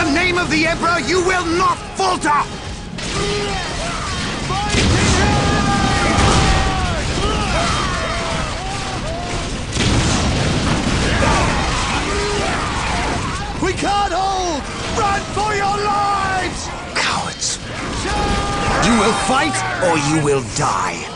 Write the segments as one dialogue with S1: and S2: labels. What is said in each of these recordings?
S1: the name of the Emperor, you will not falter! We can't hold! Run for your lives!
S2: Cowards. You will fight, or you will die.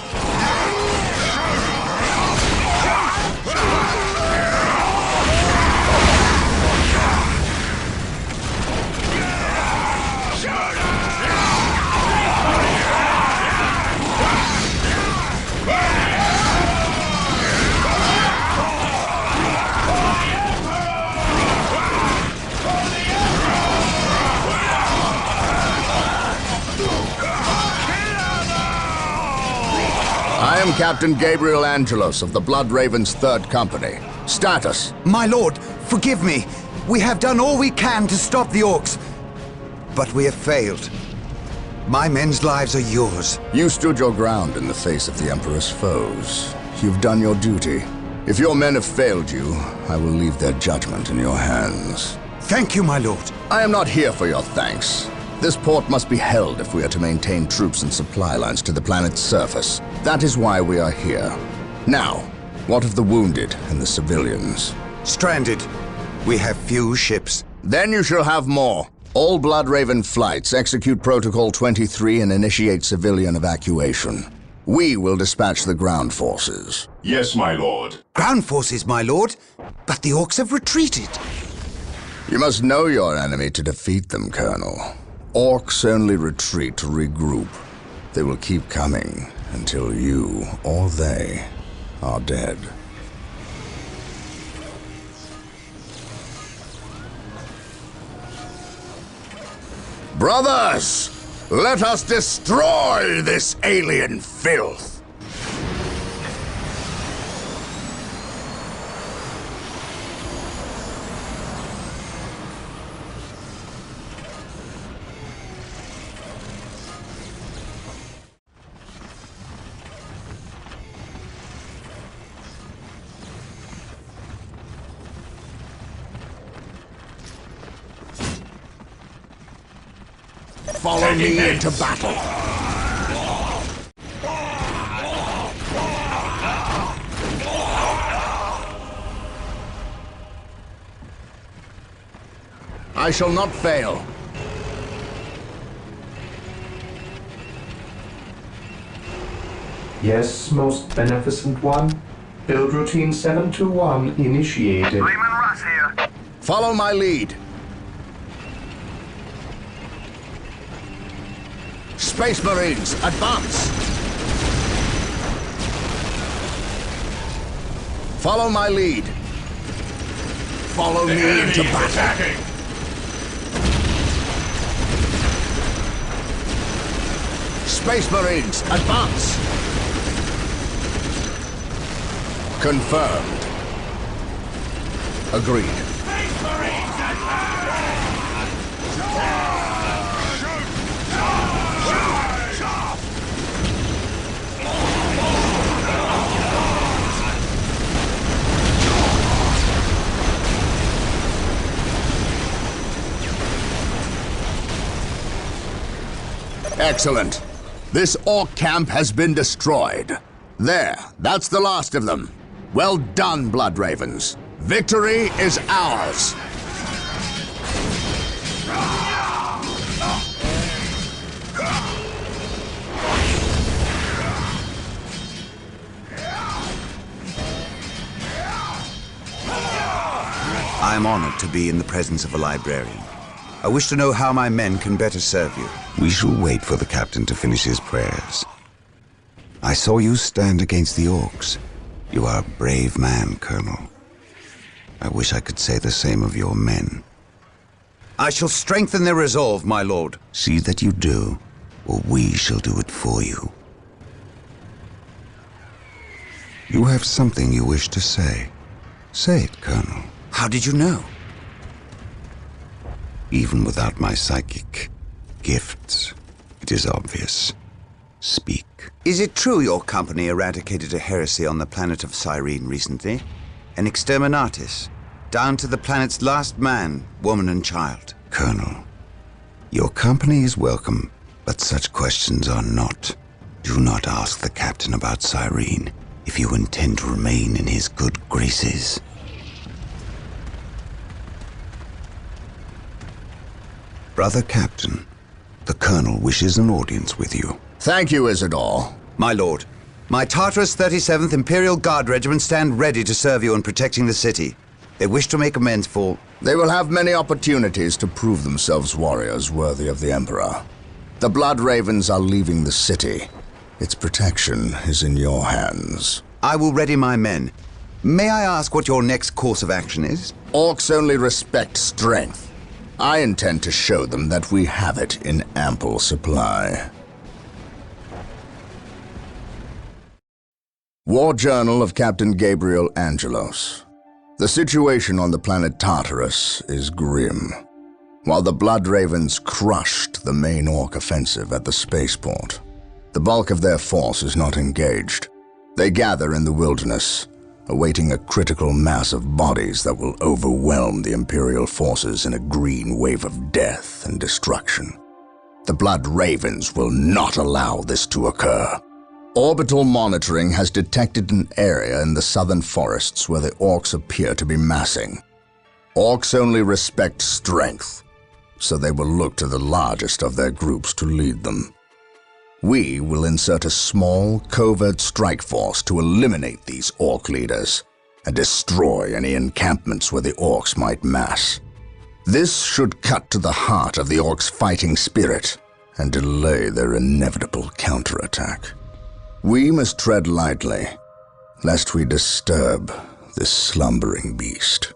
S3: I am Captain Gabriel Angelos of the Blood Ravens 3rd Company. Status.
S1: My lord, forgive me. We have done all we can to stop the Orks, but we have failed. My men's lives are yours.
S3: You stood your ground in the face of the Emperor's foes. You've done your duty. If your men have failed you, I will leave their judgment in your hands.
S1: Thank you, my lord.
S3: I am not here for your thanks. This port must be held if we are to maintain troops and supply lines to the planet's surface. That is why we are here. Now, what of the wounded and the civilians?
S1: Stranded. We have few ships.
S3: Then you shall have more. All Blood Raven flights execute Protocol 23 and initiate civilian evacuation. We will dispatch the ground forces.
S4: Yes, my lord.
S1: Ground forces, my lord. But the Orks have retreated.
S3: You must know your enemy to defeat them, Colonel. Orks only retreat to regroup. They will keep coming until you or they are dead. Brothers, let us destroy this alien filth! Follow me into battle. I shall not fail.
S5: Yes, most beneficent one. Build routine 721 initiated.
S6: Lehman Russ here.
S3: Follow my lead. Space Marines, advance! Follow my lead. Follow me into battle.
S4: Attacking.
S3: Space Marines, advance! Confirmed. Agreed.
S4: Space Marines attack!
S3: Excellent. This Ork camp has been destroyed. There, that's the last of them. Well done, Blood Ravens. Victory is ours.
S1: I am honored to be in the presence of a librarian. I wish to know how my men can better serve you.
S7: We shall wait for the captain to finish his prayers. I saw you stand against the Orks. You are a brave man, Colonel. I wish I could say the same of your men.
S1: I shall strengthen their resolve, my lord.
S7: See that you do, or we shall do it for you. You have something you wish to say. Say it, Colonel.
S1: How did you know?
S7: Even without my psychic gifts, it is obvious. Speak.
S1: Is it true your company eradicated a heresy on the planet of Cyrene recently? An exterminatus, down to the planet's last man, woman and child.
S7: Colonel. Your company is welcome, but such questions are not. Do not ask the captain about Cyrene if you intend to remain in his good graces. Brother Captain, the Colonel wishes an audience with you.
S3: Thank you, Isidore.
S1: My lord, my Tartarus 37th Imperial Guard Regiment stand ready to serve you in protecting the city. They wish to make amends for...
S3: They will have many opportunities to prove themselves warriors worthy of the Emperor. The Blood Ravens are leaving the city. Its protection is in your hands.
S1: I will ready my men. May I ask what your next course of action is?
S3: Orks only respect strength. I intend to show them that we have it in ample supply. War Journal of Captain Gabriel Angelos. The situation on the planet Tartarus is grim. While the Blood Ravens crushed the main Ork offensive at the spaceport, the bulk of their force is not engaged. They gather in the wilderness, awaiting a critical mass of bodies that will overwhelm the Imperial forces in a green wave of death and destruction. The Blood Ravens will not allow this to occur. Orbital monitoring has detected an area in the southern forests where the Orks appear to be massing. Orks only respect strength, so they will look to the largest of their groups to lead them. We will insert a small, covert strike force to eliminate these Ork leaders and destroy any encampments where the Orks might mass. This should cut to the heart of the Orks' fighting spirit and delay their inevitable counterattack. We must tread lightly, lest we disturb this slumbering beast.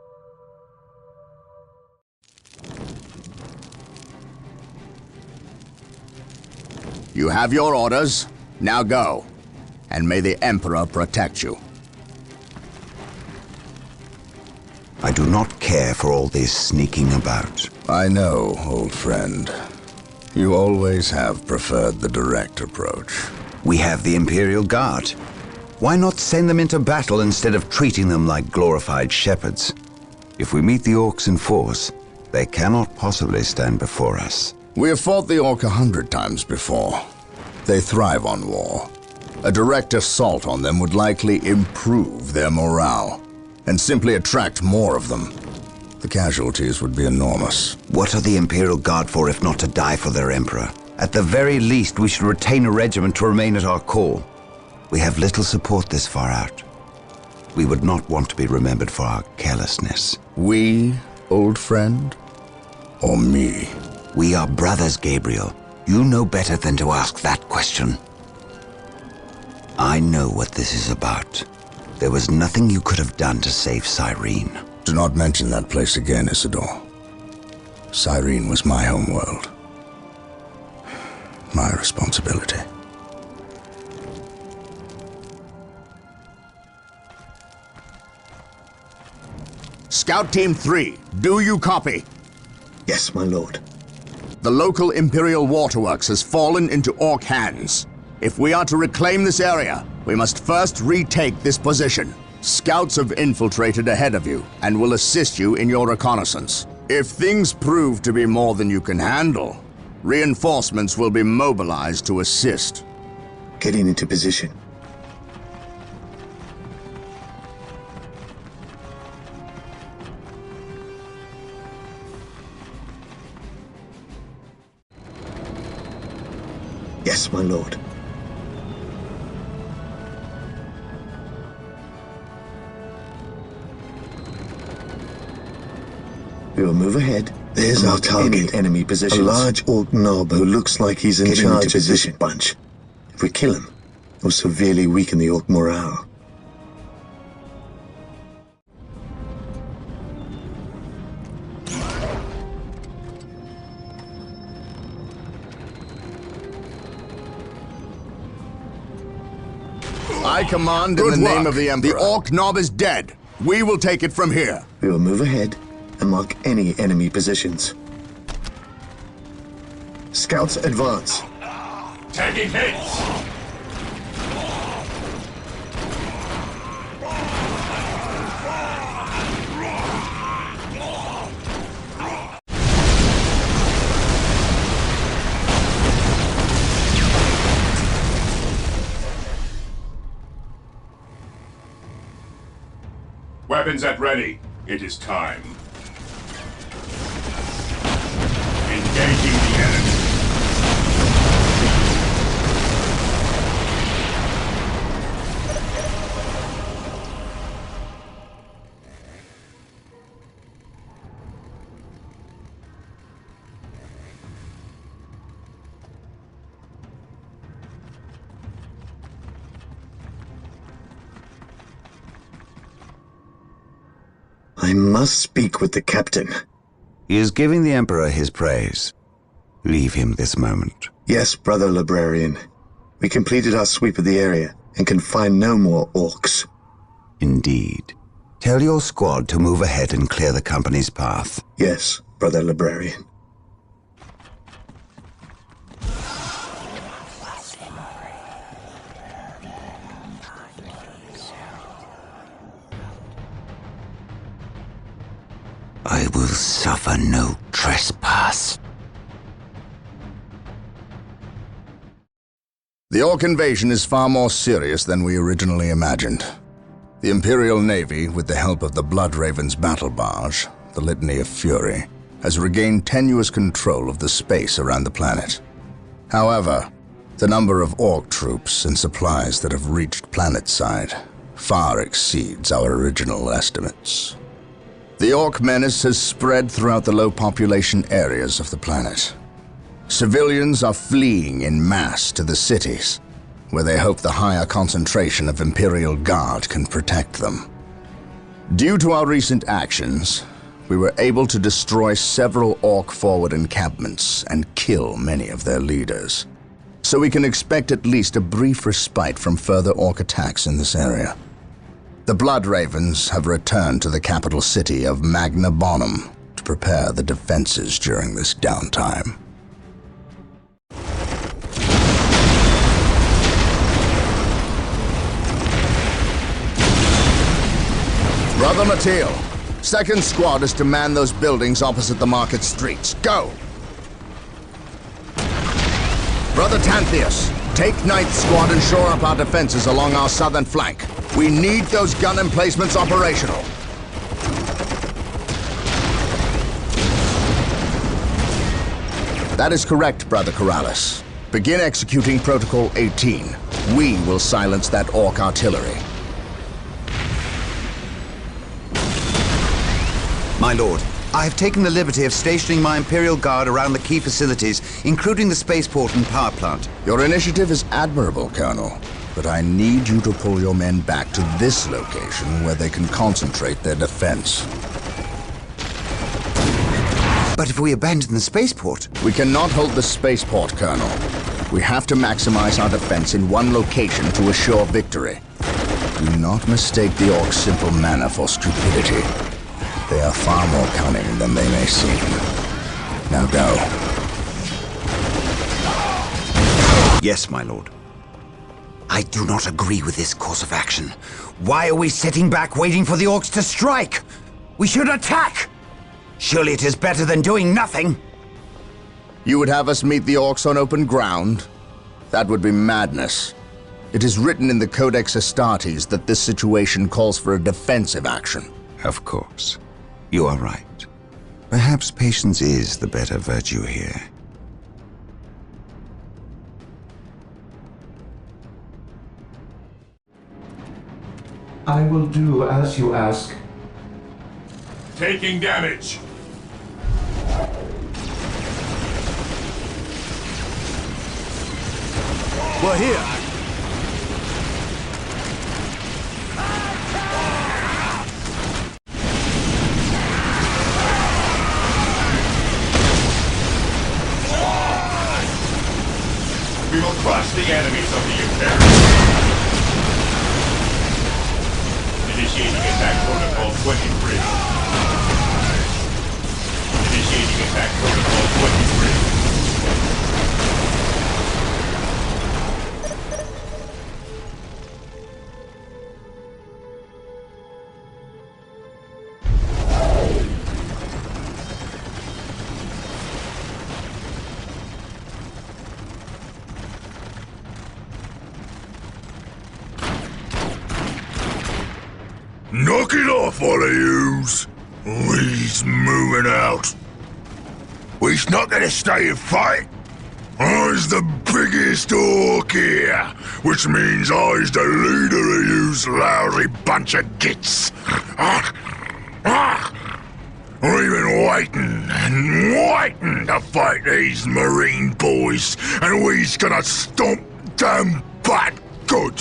S3: You have your orders. Now go. And may the Emperor protect you.
S7: I do not care for all this sneaking about.
S3: I know, old friend. You always have preferred the direct approach.
S1: We have the Imperial Guard. Why not send them into battle instead of treating them like glorified shepherds?
S7: If we meet the Orks in force, they cannot possibly stand before us.
S3: We have fought the Ork 100 times before. They thrive on war. A direct assault on them would likely improve their morale and simply attract more of them. The casualties would be enormous.
S1: What are the Imperial Guard for if not to die for their Emperor? At the very least, we should retain a regiment to remain at our call. We have little support this far out. We would not want to be remembered for our carelessness.
S3: We, old friend? Or me?
S1: We are brothers, Gabriel. You know better than to ask that question. I know what this is about. There was nothing you could have done to save Cyrene.
S3: Do not mention that place again, Isidore. Cyrene was my homeworld. My responsibility. Scout Team 3, do you copy?
S6: Yes, my lord.
S3: The local Imperial waterworks has fallen into Ork hands. If we are to reclaim this area, we must first retake this position. Scouts have infiltrated ahead of you and will assist you in your reconnaissance. If things prove to be more than you can handle, reinforcements will be mobilized to assist.
S6: Getting into position. Yes, my lord. We will move ahead. There's our target. Enemy positions. A large Ork knob who looks like he's in charge of this bunch. If we kill him, we'll severely weaken the Ork morale.
S3: I command in the name of the Emperor. The Ork knob is dead. We will take it from here.
S6: We will move ahead and mark any enemy positions. Scouts advance.
S4: Taking hits! Weapons at ready. It is time. Engaging the enemy.
S6: I must speak with the captain.
S7: He is giving the Emperor his praise. Leave him this moment.
S6: Yes, brother librarian. We completed our sweep of the area and can find no more orcs.
S7: Indeed. Tell your squad to move ahead and clear the company's path.
S6: Yes, brother librarian.
S7: I will suffer no trespass.
S3: The Ork invasion is far more serious than we originally imagined. The Imperial Navy, with the help of the Bloodraven's battle barge, the Litany of Fury, has regained tenuous control of the space around the planet. However, the number of Ork troops and supplies that have reached planetside far exceeds our original estimates. The Ork menace has spread throughout the low population areas of the planet. Civilians are fleeing in mass to the cities, where they hope the higher concentration of Imperial Guard can protect them. Due to our recent actions, we were able to destroy several Ork forward encampments and kill many of their leaders. So we can expect at least a brief respite from further Ork attacks in this area. The Bloodravens have returned to the capital city of Magna Bonum to prepare the defenses during this downtime. Brother Mateel, 2nd Squad is to man those buildings opposite the market streets. Go! Brother Tantheus, take 9th Squad and shore up our defenses along our southern flank. We need those gun emplacements operational. That is correct, Brother Corrales. Begin executing Protocol 18. We will silence that Ork artillery.
S1: My lord, I have taken the liberty of stationing my Imperial Guard around the key facilities, including the spaceport and power plant.
S3: Your initiative is admirable, Colonel, but I need you to pull your men back to this location where they can concentrate their defense.
S1: But if we abandon the spaceport...
S3: We cannot hold the spaceport, Colonel. We have to maximize our defense in one location to assure victory. Do not mistake the Orcs' simple manner for stupidity. They are far more cunning than they may seem. Now go.
S1: Yes, my lord. I do not agree with this course of action. Why are we sitting back waiting for the Orcs to strike? We should attack! Surely it is better than doing nothing.
S3: You would have us meet the Orcs on open ground? That would be madness. It is written in the Codex Astartes that this situation calls for a defensive action.
S7: Of course. You are right. Perhaps patience is the better virtue here.
S5: I will do as you ask.
S4: Taking damage.
S2: We're here.
S4: We will crush the enemies of the Imperium. Initiating attack protocol 23. Initiating attack protocol 23.
S3: Knock it off, all of yous. We's moving out. We's not gonna stay and fight. I's the biggest orc here, which means I's the leader of yous lousy bunch of gits. We've been waiting and waiting to fight these Marine boys, and we's gonna stomp them butt good.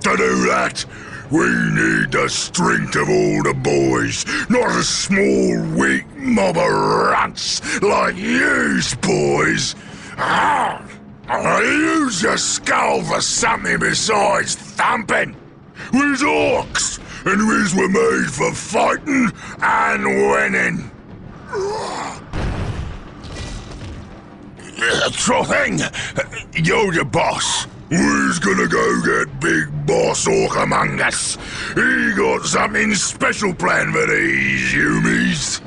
S3: To do that, we need the strength of all the boys, not a small, weak mob of runts like yous boys. Use your skull for something besides thumping. We's orcs, and we's were made for fighting and winning. Sure thing. You're the boss. We's gonna go get Big Boss Orc among us. He got something special planned for these humies.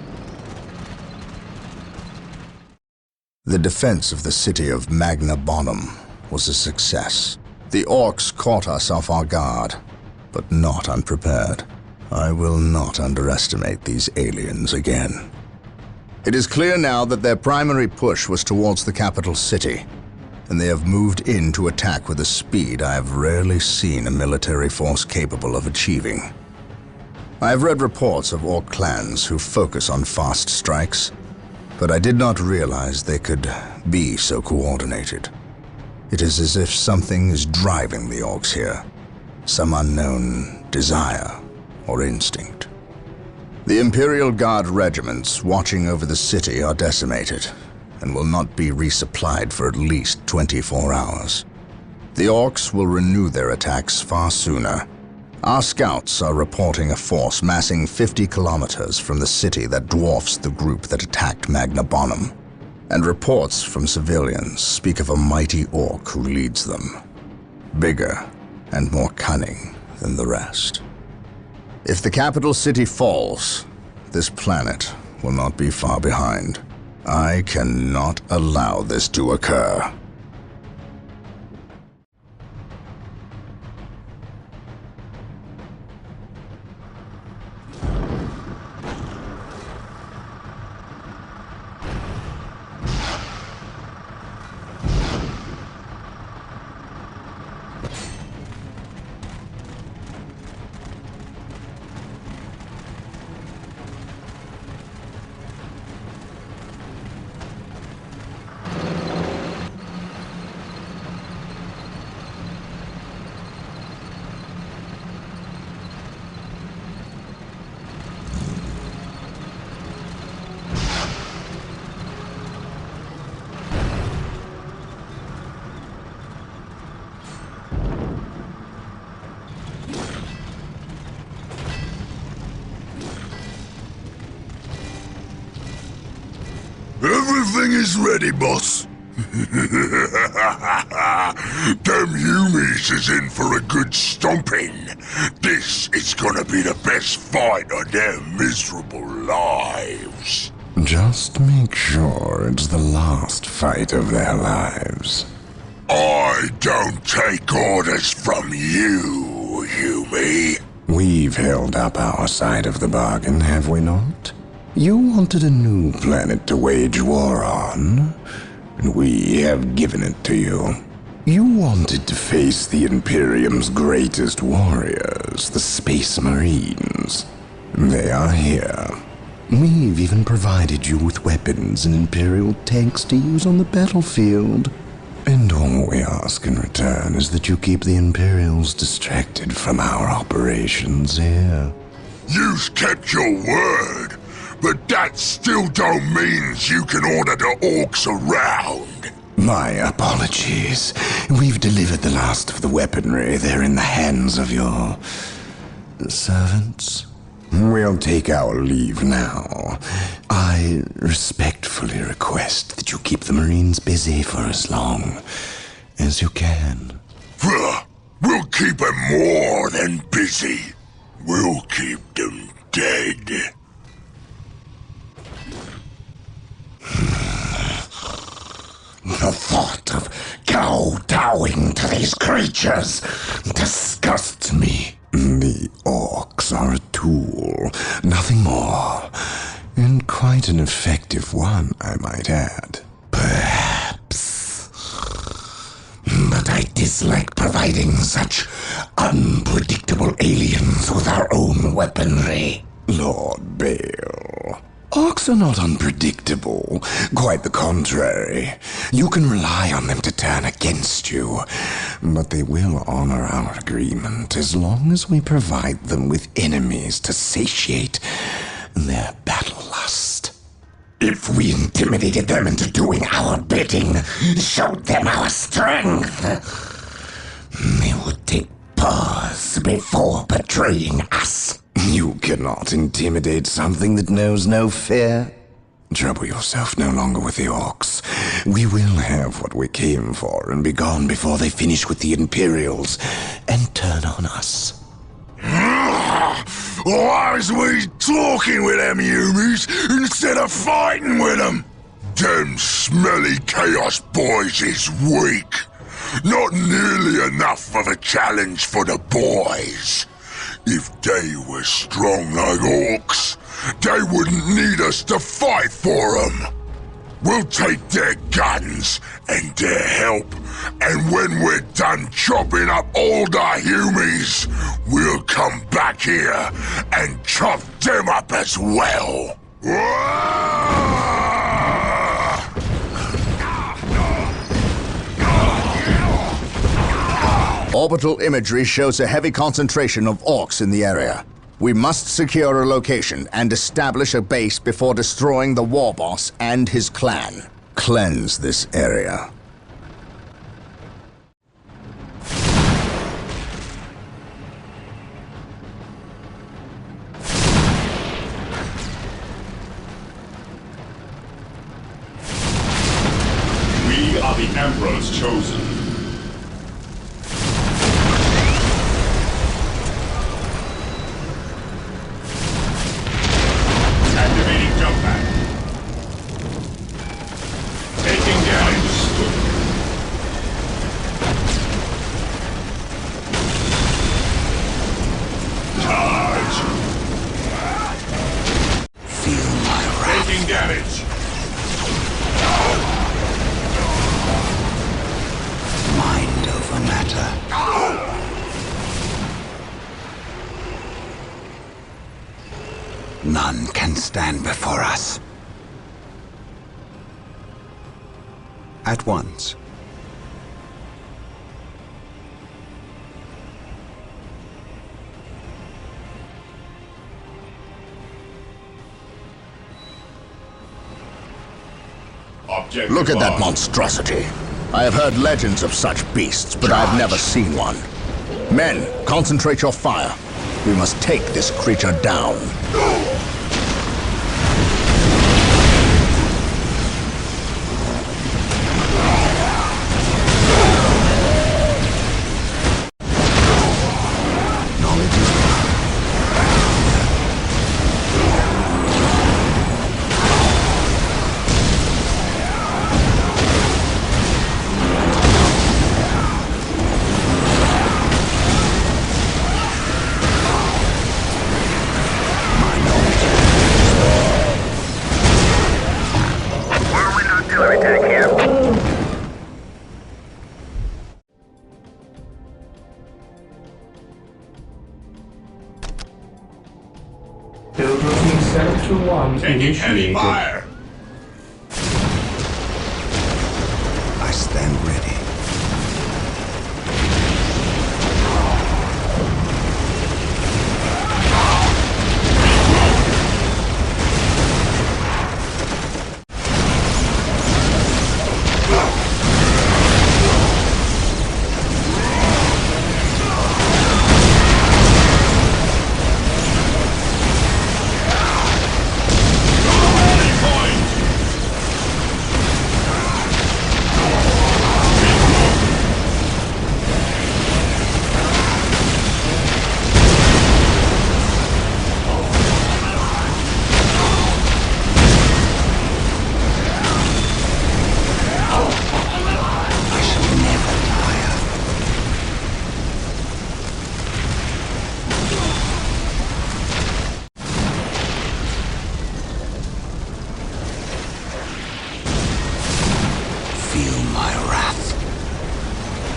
S3: The defense of the city of Magna Bonum was a success. The Orks caught us off our guard, but not unprepared. I will not underestimate these aliens again. It is clear now that their primary push was towards the capital city, and they have moved in to attack with a speed I have rarely seen a military force capable of achieving. I have read reports of Orc clans who focus on fast strikes, but I did not realize they could be so coordinated. It is as if something is driving the Orcs here, some unknown desire or instinct. The Imperial Guard regiments watching over the city are decimated and will not be resupplied for at least 24 hours. The Orcs will renew their attacks far sooner. Our scouts are reporting a force massing 50 kilometers from the city that dwarfs the group that attacked Magna Bonum, and reports from civilians speak of a mighty Orc who leads them, bigger and more cunning than the rest. If the capital city falls, this planet will not be far behind. I cannot allow this to occur. Everything is ready, boss. Them humies is in for a good stomping. This is gonna be the best fight of their miserable lives.
S8: Just make sure it's the last fight of their lives.
S3: I don't take orders from you, Humie.
S8: We've held up our side of the bargain, have we not? You wanted a new planet to wage war on, and we have given it to you. You wanted to face the Imperium's greatest warriors, the Space Marines. They are here. We've even provided you with weapons and Imperial tanks to use on the battlefield. And all we ask in return is that you keep the Imperials distracted from our operations here.
S3: You've kept your word. But that still don't mean you can order the Orks around.
S8: My apologies. We've delivered the last of the weaponry. They're in the hands of your servants. We'll take our leave now. I respectfully request that you keep the Marines busy for as long as you can.
S3: We'll keep them more than busy. We'll keep them dead.
S8: The thought of kowtowing to these creatures disgusts me. The Orks are a tool quite an effective one, I might add.
S9: Perhaps. But I dislike providing such unpredictable aliens with our own weaponry.
S8: Lord Bale, Orks are not unpredictable. Quite the contrary. You can rely on them to turn against you. But they will honor our agreement as long as we provide them with enemies to satiate their battle lust.
S9: If we intimidated them into doing our bidding, showed them our strength, they would take pause before betraying us.
S8: You cannot intimidate something that knows no fear. Trouble yourself no longer with the Orks. We will have what we came for and be gone before they finish with the Imperials and turn on us.
S10: Why is we talking with them humies instead of fighting with them? Them smelly chaos boys is weak. Not nearly enough of a challenge for the boys. If they were strong like Orks, they wouldn't need us to fight for them. We'll take their guns and their help, and when we're done chopping up all the humies, we'll come back here and chop them up as well.
S3: Orbital imagery shows a heavy concentration of Orks in the area. We must secure a location and establish a base before destroying the war boss and his clan. Cleanse this area.
S4: We are the Emperor's chosen. Activating jump pack. Taking damage. Charge.
S1: Feel my wrath.
S4: Taking damage.
S1: Mind over matter. None can stand before us. At once.
S4: Objective
S3: Look at that
S4: lost.
S3: monstrosity. I have heard legends of such beasts, but I've never seen one. Men, concentrate your fire. We must take this creature down.
S1: Knowledge is power.
S5: Build routine 721
S4: Taking heavy
S5: initiated.
S4: fire.
S1: I stand ready.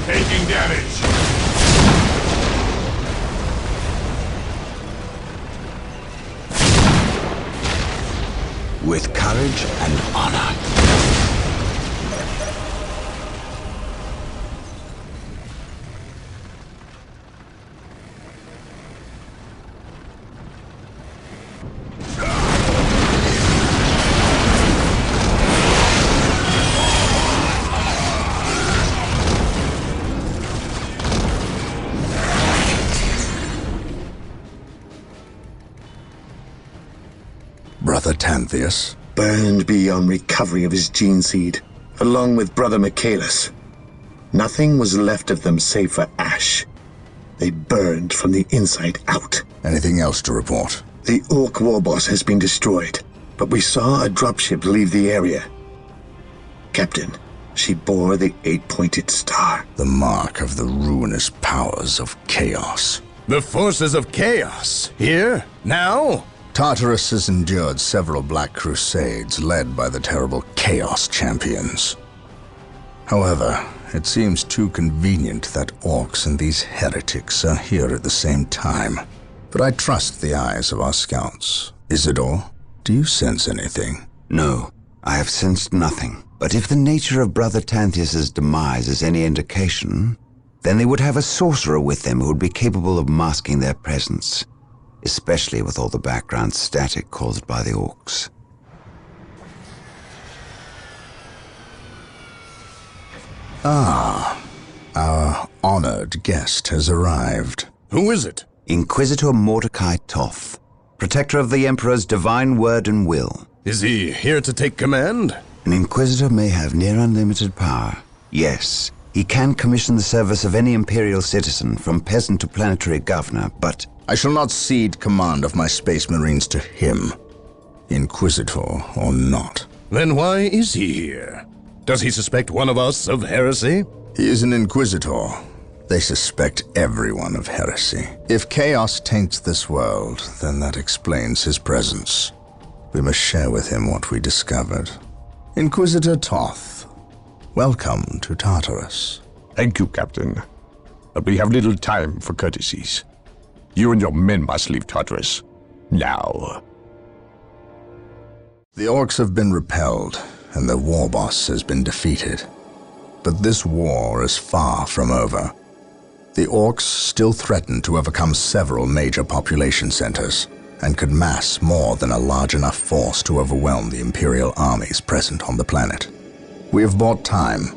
S4: Taking damage.
S2: With courage and honor.
S3: Brother Tantheus?
S6: Burned beyond recovery of his gene seed, along with Brother Michaelis. Nothing was left of them save for ash. They burned from the inside out.
S3: Anything else to report?
S6: The Ork war boss has been destroyed, but we saw a dropship leave the area. Captain, she bore the 8-pointed star.
S3: The mark of the ruinous powers of chaos.
S11: The forces of chaos? Here? Now?
S3: Tartarus has endured several Black Crusades led by the terrible Chaos Champions. However, it seems too convenient that Orks and these heretics are here at the same time. But I trust the eyes of our scouts. Isidore, do you sense anything?
S1: No, I have sensed nothing. But if the nature of Brother Tantheus' demise is any indication, then they would have a sorcerer with them who would be capable of masking their presence. Especially with all the background static caused by the Orks.
S3: Ah, our honored guest has arrived.
S11: Who is it?
S1: Inquisitor Mordecai Toth, protector of the Emperor's divine word and will.
S11: Is he here to take command?
S1: An Inquisitor may have near unlimited power. Yes, he can commission the service of any Imperial citizen, from peasant to planetary governor, but
S3: I shall not cede command of my Space Marines to him, Inquisitor or not.
S11: Then why is he here? Does he suspect one of us of heresy?
S3: He is an Inquisitor. They suspect everyone of heresy. If chaos taints this world, then that explains his presence. We must share with him what we discovered. Inquisitor Toth, welcome to Tartarus.
S12: Thank you, Captain. But we have little time for courtesies. You and your men must leave Tartarus. Now.
S3: The Orks have been repelled, and their war boss has been defeated. But this war is far from over. The Orks still threaten to overcome several major population centers, and could mass more than a large enough force to overwhelm the Imperial armies present on the planet. We have bought time,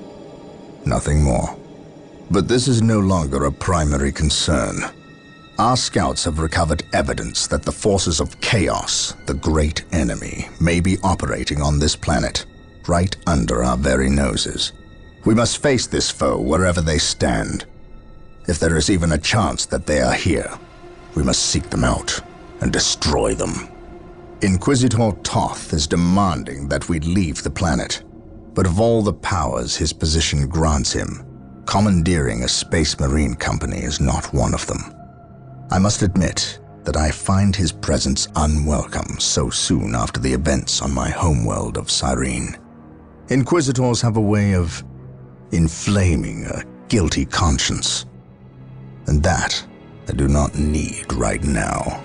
S3: nothing more. But this is no longer a primary concern. Our scouts have recovered evidence that the forces of chaos, the great enemy, may be operating on this planet, right under our very noses. We must face this foe wherever they stand. If there is even a chance that they are here, we must seek them out and destroy them. Inquisitor Toth is demanding that we leave the planet, but of all the powers his position grants him, commandeering a Space Marine company is not one of them. I must admit that I find his presence unwelcome so soon after the events on my homeworld of Cyrene. Inquisitors have a way of inflaming a guilty conscience, and that I do not need right now.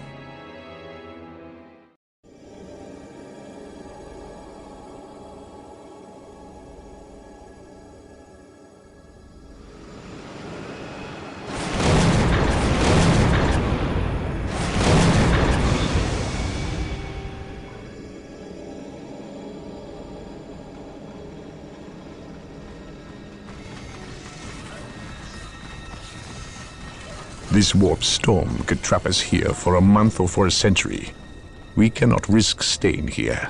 S12: This warp storm could trap us here for a month or for a century. We cannot risk staying here.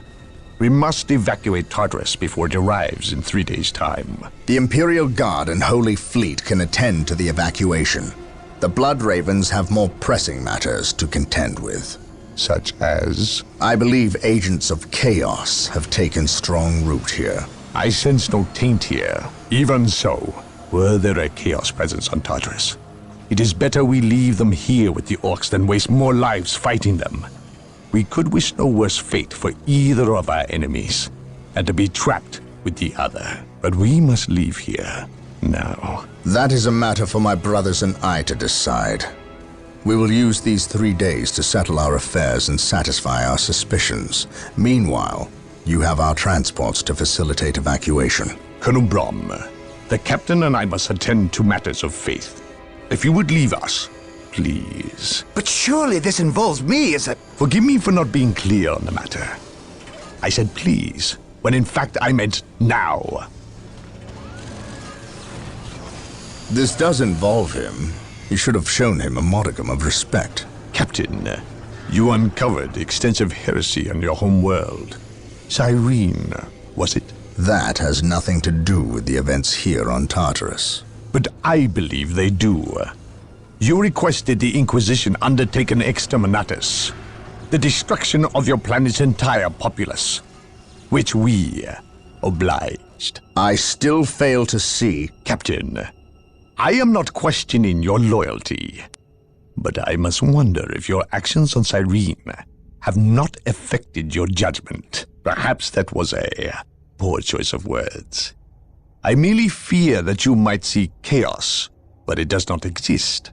S12: We must evacuate Tartarus before it arrives in 3 days' time.
S3: The Imperial Guard and Holy Fleet can attend to the evacuation. The Blood Ravens have more pressing matters to contend with.
S12: Such as?
S3: I believe agents of chaos have taken strong root here.
S12: I sense no taint here. Even so, were there a chaos presence on Tartarus, it is better we leave them here with the Orks than waste more lives fighting them. We could wish no worse fate for either of our enemies, and to be trapped with the other. But we must leave here. now?
S3: That is a matter for my brothers and I to decide. We will use these 3 days to settle our affairs and satisfy our suspicions. Meanwhile, you have our transports to facilitate evacuation.
S12: Colonel Brom, the captain and I must attend to matters of faith. If you would leave us, please.
S2: But surely this involves me as a...
S12: Forgive me for not being clear on the matter. I said please, when in fact I meant now.
S3: This does involve him. You should have shown him a modicum of respect.
S12: Captain, you uncovered extensive heresy on your home world. Cyrene, was it?
S3: That has nothing to do with the events here on Tartarus.
S12: But I believe they do. You requested the Inquisition undertake an exterminatus, the destruction of your planet's entire populace, which we obliged.
S3: I still fail to see...
S12: Captain, I am not questioning your loyalty, but I must wonder if your actions on Cyrene have not affected your judgment. Perhaps that was a poor choice of words. I merely fear that you might see chaos, but it does not exist.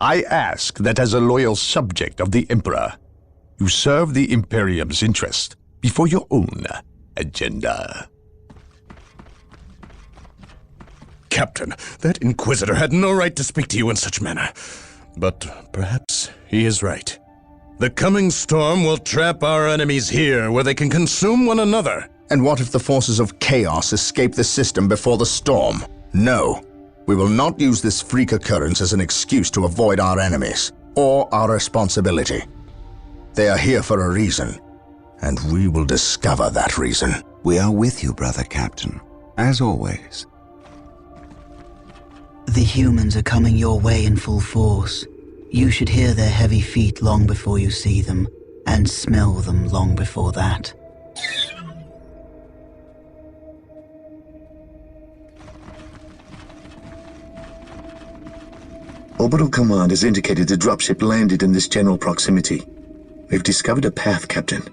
S12: I ask that as a loyal subject of the Emperor, you serve the Imperium's interest before your own agenda.
S11: Captain, that Inquisitor had no right to speak to you in such manner. But perhaps he is right. The coming storm will trap our enemies here, where they can consume one another.
S3: And what if the forces of chaos escape the system before the storm? No. We will not use this freak occurrence as an excuse to avoid our enemies, or our responsibility. They are here for a reason, and we will discover that reason.
S7: We are with you, brother Captain, as always.
S13: The humans are coming your way in full force. You should hear their heavy feet long before you see them, and smell them long before that.
S6: Orbital Command has indicated the dropship landed in this general proximity. We've discovered a path, Captain.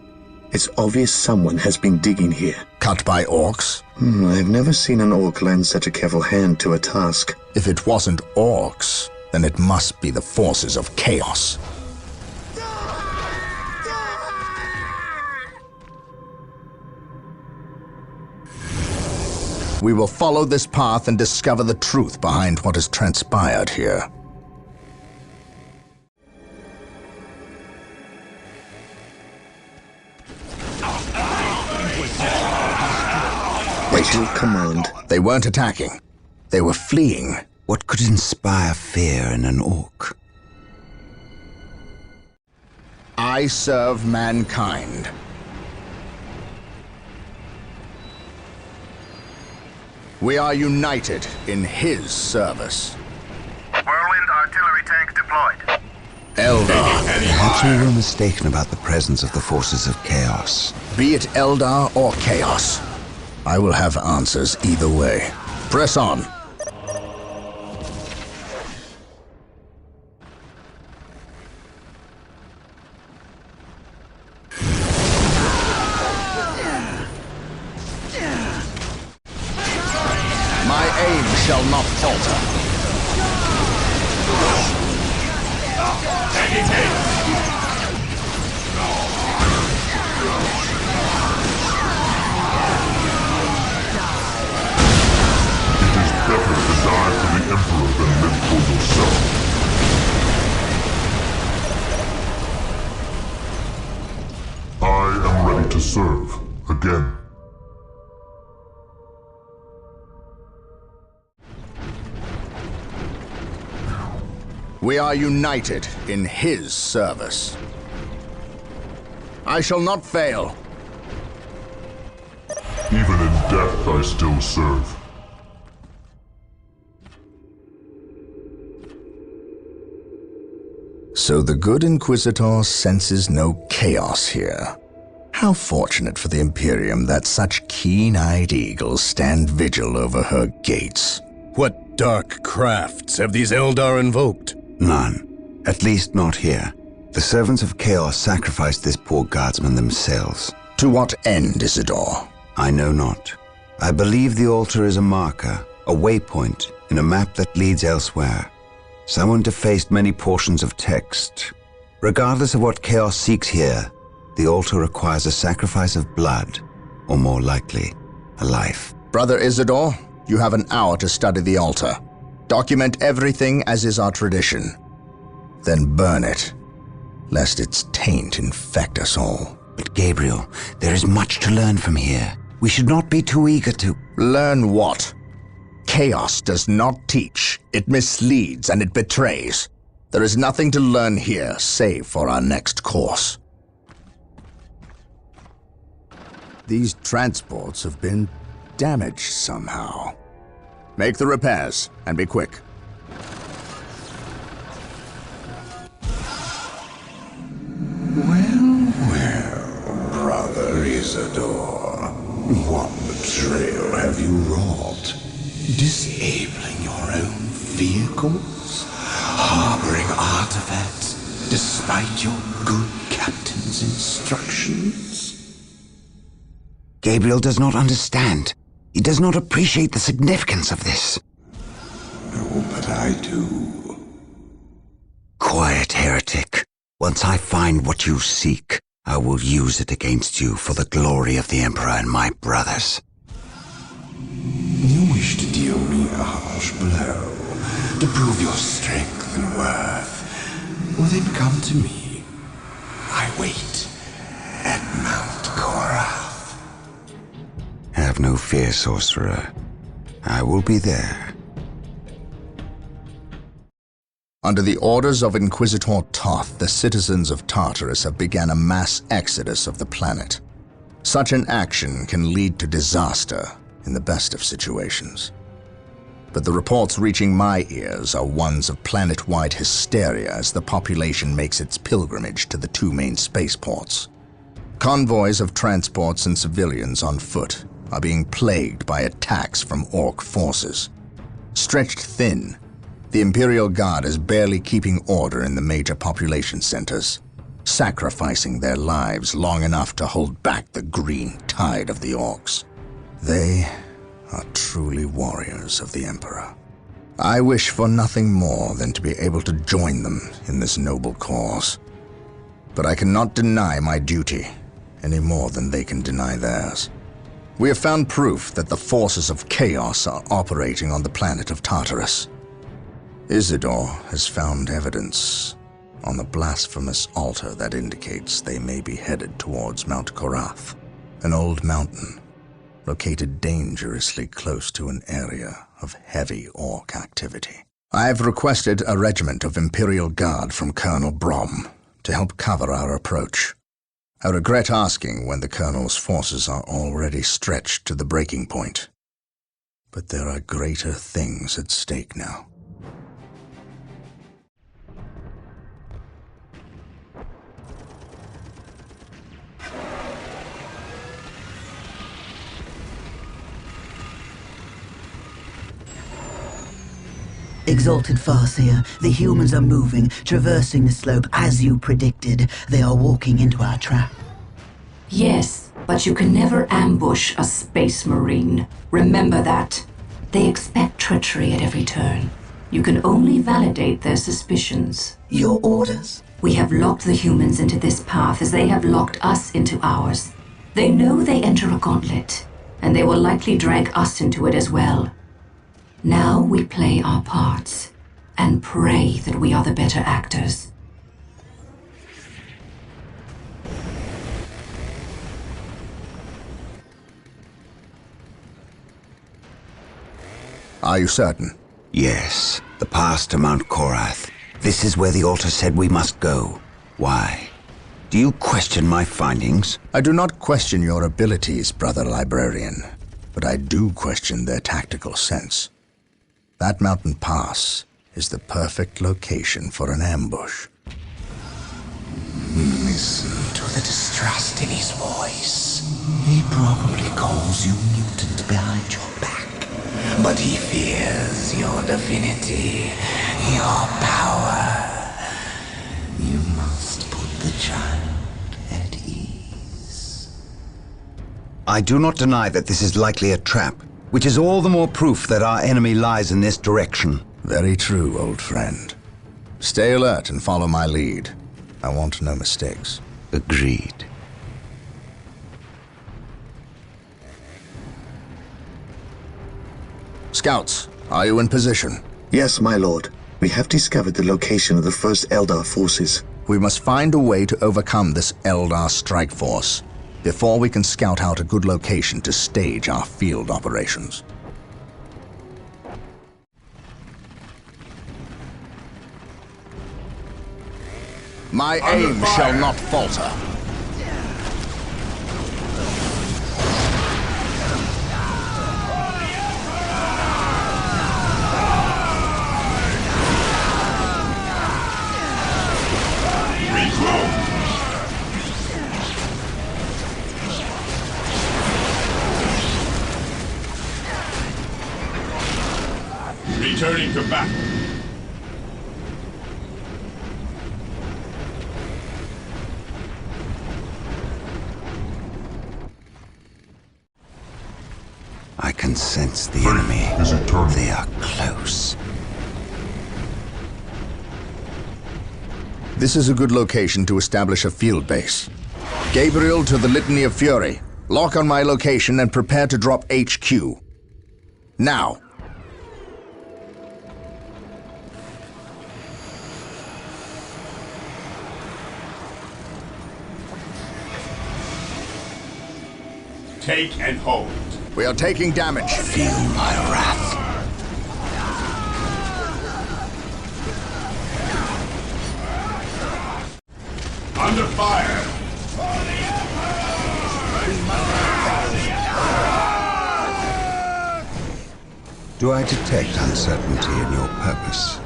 S6: It's obvious someone has been digging here.
S3: Cut by Orks?
S6: I've never seen an Ork lend such a careful hand to a task.
S3: If it wasn't Orks, then it must be the forces of chaos. We will follow this path and discover the truth behind what has transpired here.
S6: Orbital Command.
S3: They weren't attacking. They were fleeing.
S7: What could inspire fear in an Ork?
S3: I serve mankind. We are united in his service.
S14: Whirlwind artillery tank deployed.
S3: Eldar.
S7: Perhaps we were mistaken about the presence of the forces of chaos.
S3: Be it Eldar or chaos, I will have answers either way. Press on. My aim shall not falter.
S10: Better to die for the Emperor than live for yourself. I am ready to serve again.
S3: We are united in his service. I shall not fail.
S10: Even in death, I still serve.
S3: So the good Inquisitor senses no chaos here. How fortunate for the Imperium that such keen-eyed eagles stand vigil over her gates.
S11: What dark crafts have these Eldar invoked?
S7: None. At least not here. The servants of chaos sacrificed this poor guardsman themselves.
S3: To what end, Isidore?
S7: I know not. I believe the altar is a marker,
S1: A waypoint in a map that leads elsewhere. Someone defaced many portions of text. Regardless of what chaos seeks here, the altar requires a sacrifice of blood, or more likely, a life.
S3: Brother Isidore, you have an hour to study the altar. Document everything as is our tradition. Then burn it, lest its taint infect us all.
S1: But Gabriel, there is much to learn from here. We should not be too eager to...
S3: Learn what? Chaos does not teach. It misleads and it betrays. There is nothing to learn here, save for our next course. These transports have been damaged somehow. Make the repairs, and be quick.
S8: Well, Brother Isidore, what betrayal have you wrought? Disabling your own vehicles? Harboring artifacts despite your good captain's instructions?
S1: Gabriel does not understand. He does not appreciate the significance of this.
S8: No, but I do.
S1: Quiet, heretic. Once I find what you seek, I will use it against you for the glory of the Emperor and my brothers.
S8: You wish to deal me a harsh blow, to prove your strength and worth. Well, then come to me. I wait at Mount Korath.
S1: Have no fear, sorcerer. I will be there.
S3: Under the orders of Inquisitor Toth, the citizens of Tartarus have begun a mass exodus of the planet. Such an action can lead to disaster in the best of situations. But the reports reaching my ears are ones of planet-wide hysteria as the population makes its pilgrimage to the two main spaceports. Convoys of transports and civilians on foot are being plagued by attacks from Ork forces. Stretched thin, the Imperial Guard is barely keeping order in the major population centers, sacrificing their lives long enough to hold back the green tide of the Orks. They are truly warriors of the Emperor. I wish for nothing more than to be able to join them in this noble cause. But I cannot deny my duty any more than they can deny theirs. We have found proof that the forces of chaos are operating on the planet of Tartarus. Isidore has found evidence on the blasphemous altar that indicates they may be headed towards Mount Korath, an old mountain located dangerously close to an area of heavy Ork activity. I have requested a regiment of Imperial Guard from Colonel Brom to help cover our approach. I regret asking when the Colonel's forces are already stretched to the breaking point. But there are greater things at stake now.
S13: Exalted Farseer, the humans are moving, traversing the slope as you predicted. They are walking into our trap.
S15: Yes, but you can never ambush a space marine. Remember that. They expect treachery at every turn. You can only validate their suspicions.
S13: Your orders?
S15: We have locked the humans into this path as they have locked us into ours. They know they enter a gauntlet, and they will likely drag us into it as well. Now we play our parts, and pray that we are the better actors.
S3: Are you certain?
S1: Yes, the path to Mount Korath. This is where the altar said we must go. Why? Do you question my findings?
S3: I do not question your abilities, Brother Librarian, but I do question their tactical sense. That mountain pass is the perfect location for an ambush.
S9: Listen to the distrust in his voice. He probably calls you mutant behind your back, but he fears your divinity, your power. You must put the child at ease.
S1: I do not deny that this is likely a trap. which is all the more proof that our enemy lies in this direction.
S3: Very true, old friend. Stay alert and follow my lead. I want no mistakes.
S1: Agreed.
S3: Scouts, are you in position?
S6: Yes, my lord. We have discovered the location of the first Eldar forces.
S3: We must find a way to overcome this Eldar strike force before we can scout out a good location to stage our field operations. My aim shall not falter.
S4: Returning to battle.
S1: I can sense the enemy. They are close.
S3: This is a good location to establish a field base. Gabriel to the Litany of Fury. Lock on my location and prepare to drop HQ. Now.
S4: Take and hold.
S3: We are taking damage.
S1: Feel my wrath.
S4: Under fire.
S1: Do I detect uncertainty in your purpose?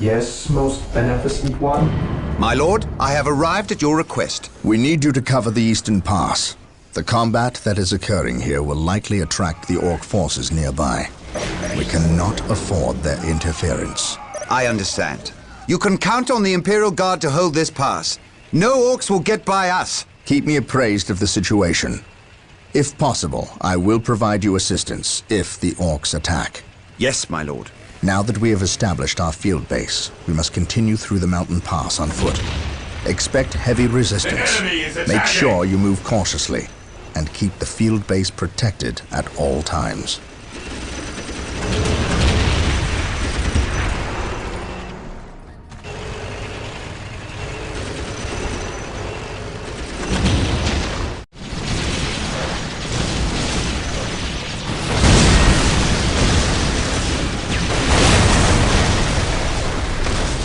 S5: Yes, most beneficent one?
S1: My lord, I have arrived at your request.
S3: We need you to cover the Eastern Pass. The combat that is occurring here will likely attract the Ork forces nearby. We cannot afford their interference.
S1: I understand. You can count on the Imperial Guard to hold this pass. No Orks will get by us.
S3: Keep me appraised of the situation. If possible, I will provide you assistance if the Orks attack.
S1: Yes, my lord.
S3: Now that we have established our field base, we must continue through the mountain pass on foot. Expect heavy resistance. Make sure you move cautiously and keep the field base protected at all times.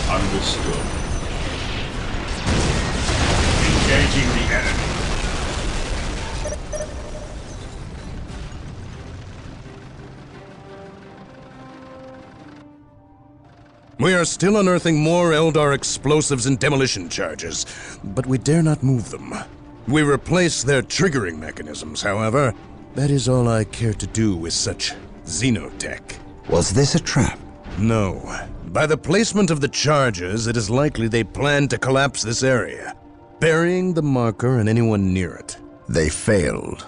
S4: Understood. Engaging the enemy.
S11: We are still unearthing more Eldar explosives and demolition charges, but we dare not move them. We replace their triggering mechanisms, however. That is all I care to do with such xenotech.
S1: Was this a trap?
S11: No. By the placement of the charges, it is likely they plan to collapse this area, burying the marker and anyone near it.
S3: They failed.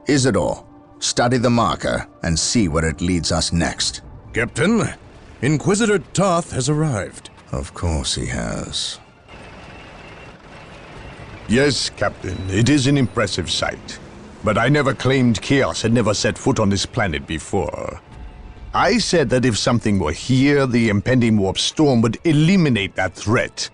S3: Isidore, study the marker and see where it leads us next.
S11: Captain, Inquisitor Toth has arrived.
S3: Of course he has.
S12: Yes, Captain, it is an impressive sight. But I never claimed Chaos had never set foot on this planet before. I said that if something were here, the impending warp storm would eliminate that threat.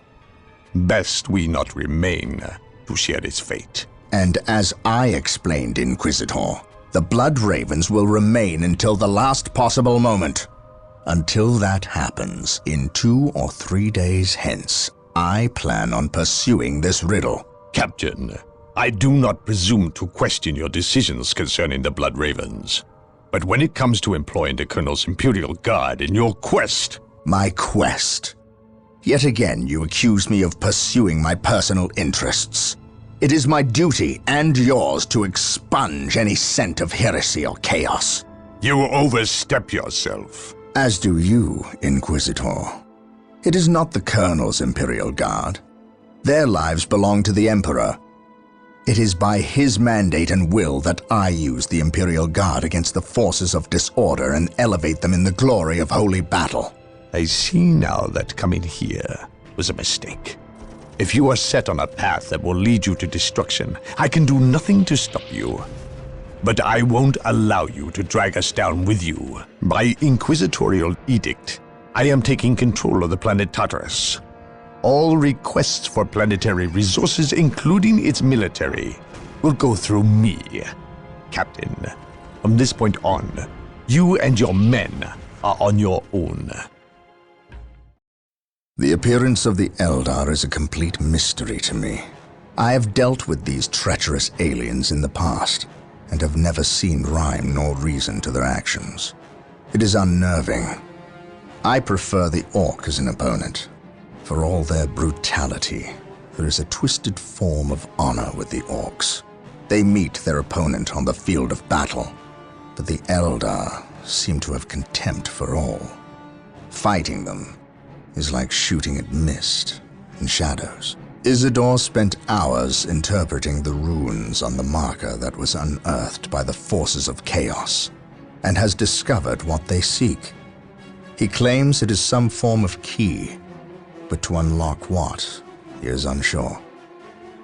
S12: Best we not remain to share its fate.
S3: And as I explained, Inquisitor, the Blood Ravens will remain until the last possible moment. Until that happens, in 2 or 3 days hence, I plan on pursuing this riddle.
S12: Captain, I do not presume to question your decisions concerning the Blood Ravens. But when it comes to employing the Colonel's Imperial Guard in your quest...
S3: My quest? Yet again you accuse me of pursuing my personal interests. It is my duty and yours to expunge any scent of heresy or chaos.
S12: You overstep yourself.
S3: As do you, Inquisitor. It is not the Colonel's Imperial Guard. Their lives belong to the Emperor. It is by his mandate and will that I use the Imperial Guard against the forces of disorder and elevate them in the glory of holy battle.
S12: I see now that coming here was a mistake. If you are set on a path that will lead you to destruction, I can do nothing to stop you. But I won't allow you to drag us down with you. By inquisitorial edict, I am taking control of the planet Tartarus. All requests for planetary resources, including its military, will go through me. Captain, from this point on, you and your men are on your own.
S3: The appearance of the Eldar is a complete mystery to me. I have dealt with these treacherous aliens in the past, and have never seen rhyme nor reason to their actions. It is unnerving. I prefer the Ork as an opponent. For all their brutality, there is a twisted form of honor with the Orks. They meet their opponent on the field of battle, but the Eldar seem to have contempt for all. Fighting them is like shooting at mist and shadows. Isidore spent hours interpreting the runes on the marker that was unearthed by the forces of chaos, and has discovered what they seek. He claims it is some form of key, but to unlock what, he is unsure.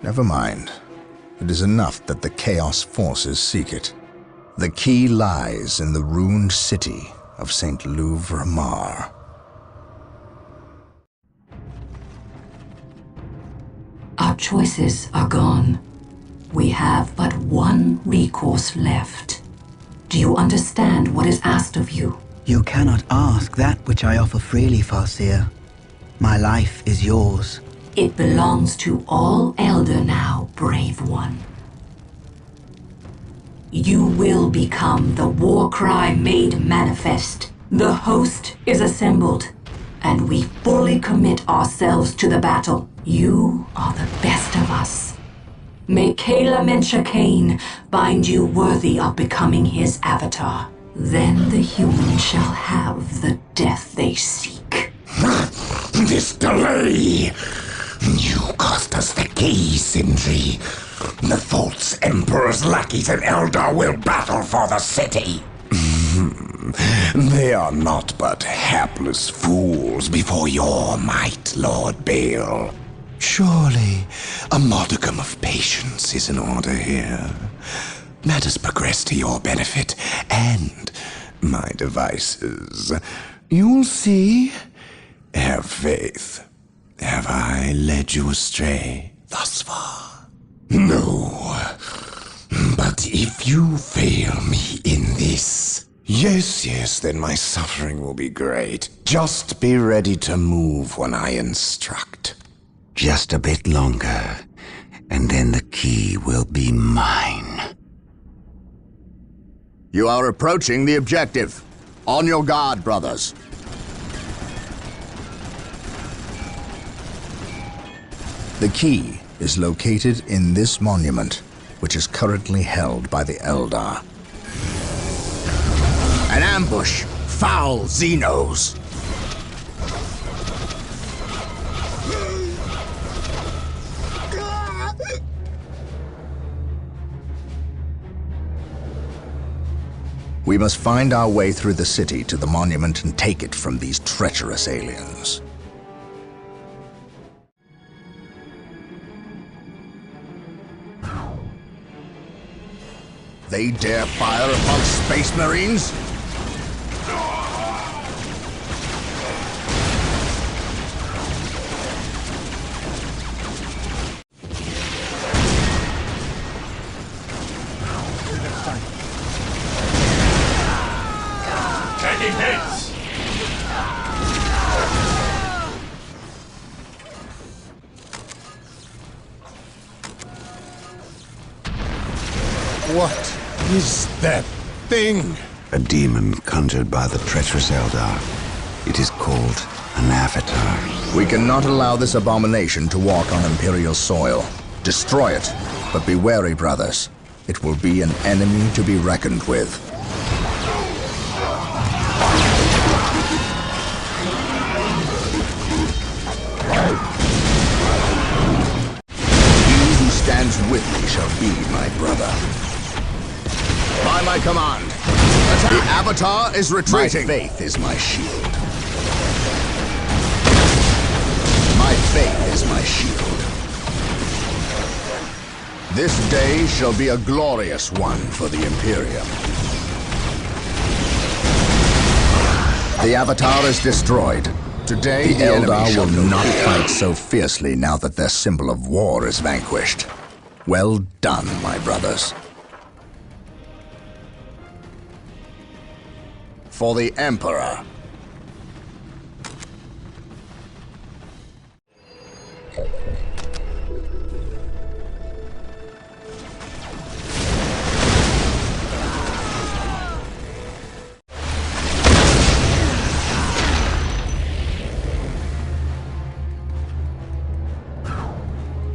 S3: Never mind. It is enough that the chaos forces seek it. The key lies in the ruined city of St. Louvre-Mar.
S15: Our choices are gone. We have but one recourse left. Do you understand what is asked of you?
S13: You cannot ask that which I offer freely, Farseer. My life is yours.
S15: It belongs to all Eldar now, brave one. You will become the war cry made manifest. The host is assembled, and we fully commit ourselves to the battle. You are the best of us. May Kala Menshakain bind you worthy of becoming his avatar. Then the humans shall have the death they seek.
S9: This delay! You cost us the key, Sindri. The false Emperor's lackeys and Eldar will battle for the city.
S8: They are not but hapless fools before your might, Lord Bale. Surely, a modicum of patience is in order here. Let us progress to your benefit and my devices. You'll see. Have faith. Have I led you astray thus far?
S9: No. But if you fail me in this...
S8: Yes, then my suffering will be great. Just be ready to move when I instruct.
S1: Just a bit longer, and then the key will be mine.
S3: You are approaching the objective. On your guard, brothers. The key is located in this monument, which is currently held by the Eldar. An ambush! Foul Xenos! We must find our way through the city to the monument and take it from these treacherous aliens. They dare fire upon Space Marines?
S4: Taking hits!
S11: What is that thing?
S1: A demon conjured by the treacherous Eldar. It is called an avatar.
S3: We cannot allow this abomination to walk on Imperial soil. Destroy it, but be wary, brothers. It will be an enemy to be reckoned with. Avatar is retreating. My faith is my shield. My faith is my shield. This day shall be a glorious one for the Imperium. The Avatar is destroyed. Today, the Eldar will not fight so fiercely now that their symbol of war is vanquished. Well done, my brothers. For the Emperor.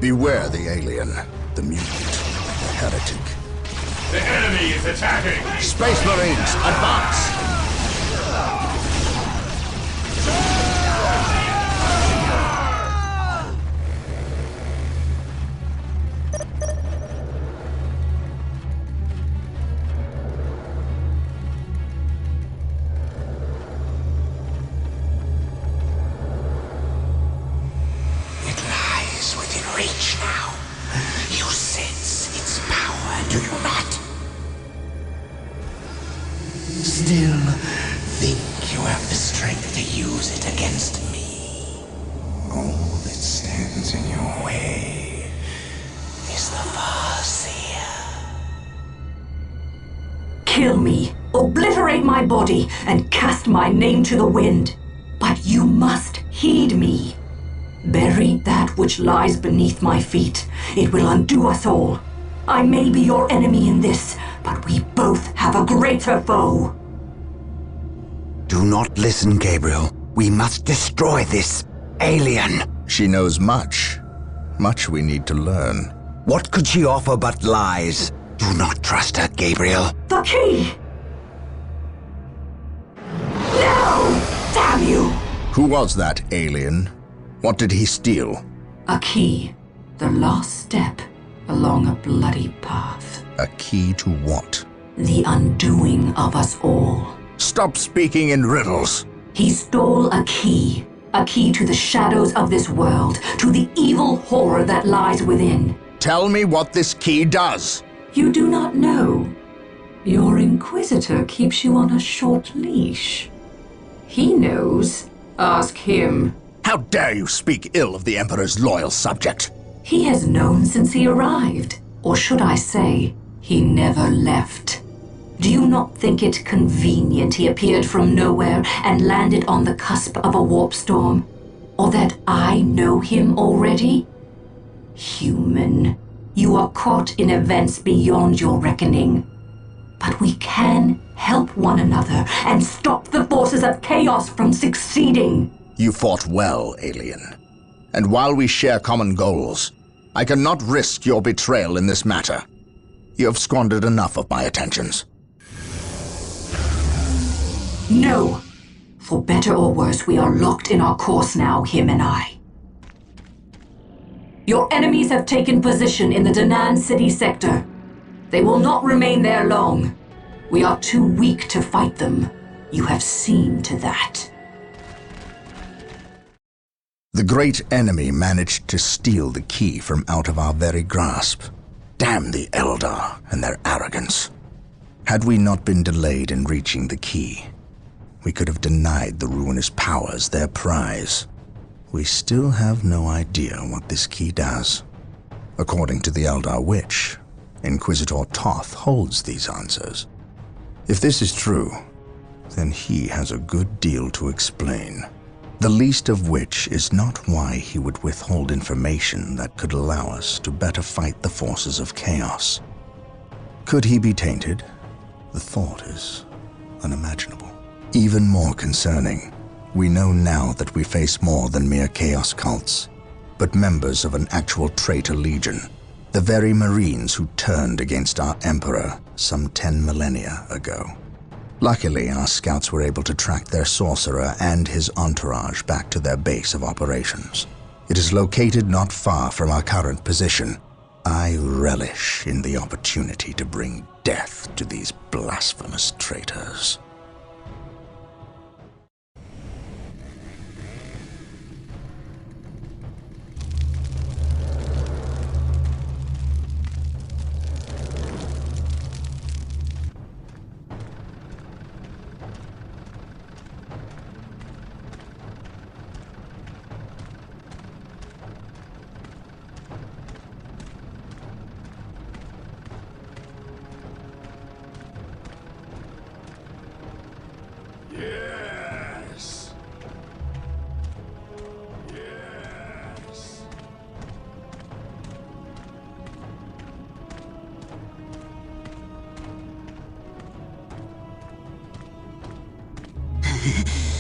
S3: Beware the alien, the mutant, the heretic.
S4: The enemy is attacking!
S3: Space Marines, advance!
S9: Reach now. You sense its power, do you not? Still think you have the strength to use it against me. All that stands in your way is the Farseer.
S15: Kill me, obliterate my body, and cast my name to the wind. But you must heed me. Bury that which lies beneath my feet. It will undo us all. I may be your enemy in this, but we both have a greater foe.
S1: Do not listen, Gabriel. We must destroy this alien.
S3: She knows much. Much we need to learn.
S1: What could she offer but lies? Do not trust her, Gabriel.
S15: The key! No! Damn you!
S3: Who was that alien? What did he steal?
S15: A key. The last step along a bloody path.
S3: A key to what?
S15: The undoing of us all.
S3: Stop speaking in riddles.
S15: He stole a key. A key to the shadows of this world, to the evil horror that lies within.
S3: Tell me what this key does.
S15: You do not know. Your Inquisitor keeps you on a short leash. He knows. Ask him.
S3: How dare you speak ill of the Emperor's loyal subject?
S15: He has known since he arrived. Or should I say, he never left. Do you not think it convenient he appeared from nowhere and landed on the cusp of a warp storm? Or that I know him already? Human, you are caught in events beyond your reckoning. But we can help one another and stop the forces of chaos from succeeding.
S3: You fought well, alien. And while we share common goals, I cannot risk your betrayal in this matter. You have squandered enough of my attentions.
S15: No. For better or worse, we are locked in our course now, him and I. Your enemies have taken position in the Danan City sector. They will not remain there long. We are too weak to fight them. You have seen to that.
S3: The great enemy managed to steal the key from out of our very grasp. Damn the Eldar and their arrogance. Had we not been delayed in reaching the key, we could have denied the ruinous powers their prize. We still have no idea what this key does. According to the Eldar Witch, Inquisitor Toth holds these answers. If this is true, then he has a good deal to explain. The least of which is not why he would withhold information that could allow us to better fight the forces of chaos. Could he be tainted? The thought is unimaginable. Even more concerning, we know now that we face more than mere chaos cults, but members of an actual traitor legion, the very Marines who turned against our Emperor some 10 millennia ago. Luckily, our scouts were able to track their sorcerer and his entourage back to their base of operations. It is located not far from our current position. I relish in the opportunity to bring death to these blasphemous traitors.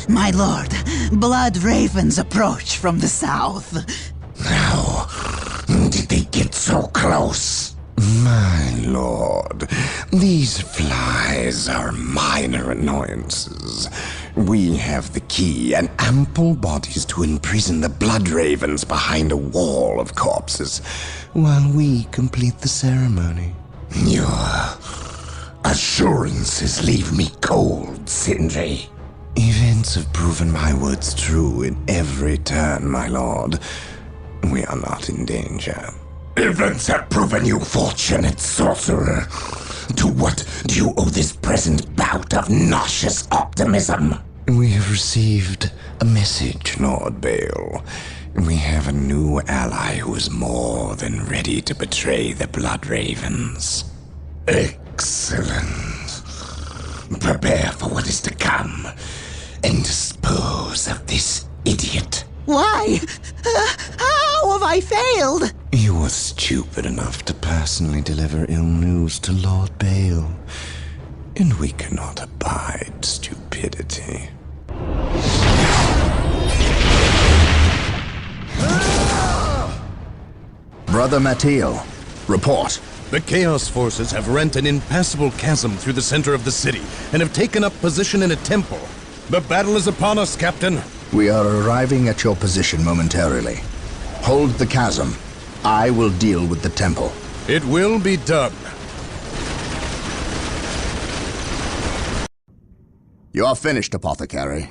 S13: My lord, blood ravens approach from the south.
S9: How did they get so close?
S8: My lord, these flies are minor annoyances. We have the key and ample bodies to imprison the blood ravens behind a wall of corpses, while we complete the ceremony.
S9: Your assurances leave me cold, Sindri.
S8: Events have proven my words true in every turn, my lord. We are not in danger.
S9: Events have proven you fortunate, sorcerer. To what do you owe this present bout of nauseous optimism?
S8: We have received a message, Lord Bale. We have a new ally who is more than ready to betray the Blood Ravens.
S9: Excellent. Prepare for what is to come, and dispose of this idiot.
S13: Why? How have I failed?
S8: You were stupid enough to personally deliver ill news to Lord Bale, and we cannot abide stupidity.
S3: Brother Mateo, report.
S11: The Chaos Forces have rent an impassable chasm through the center of the city and have taken up position in a temple. The battle is upon us, Captain.
S3: We are arriving at your position momentarily. Hold the chasm. I will deal with the temple.
S11: It will be done.
S3: You are finished, Apothecary.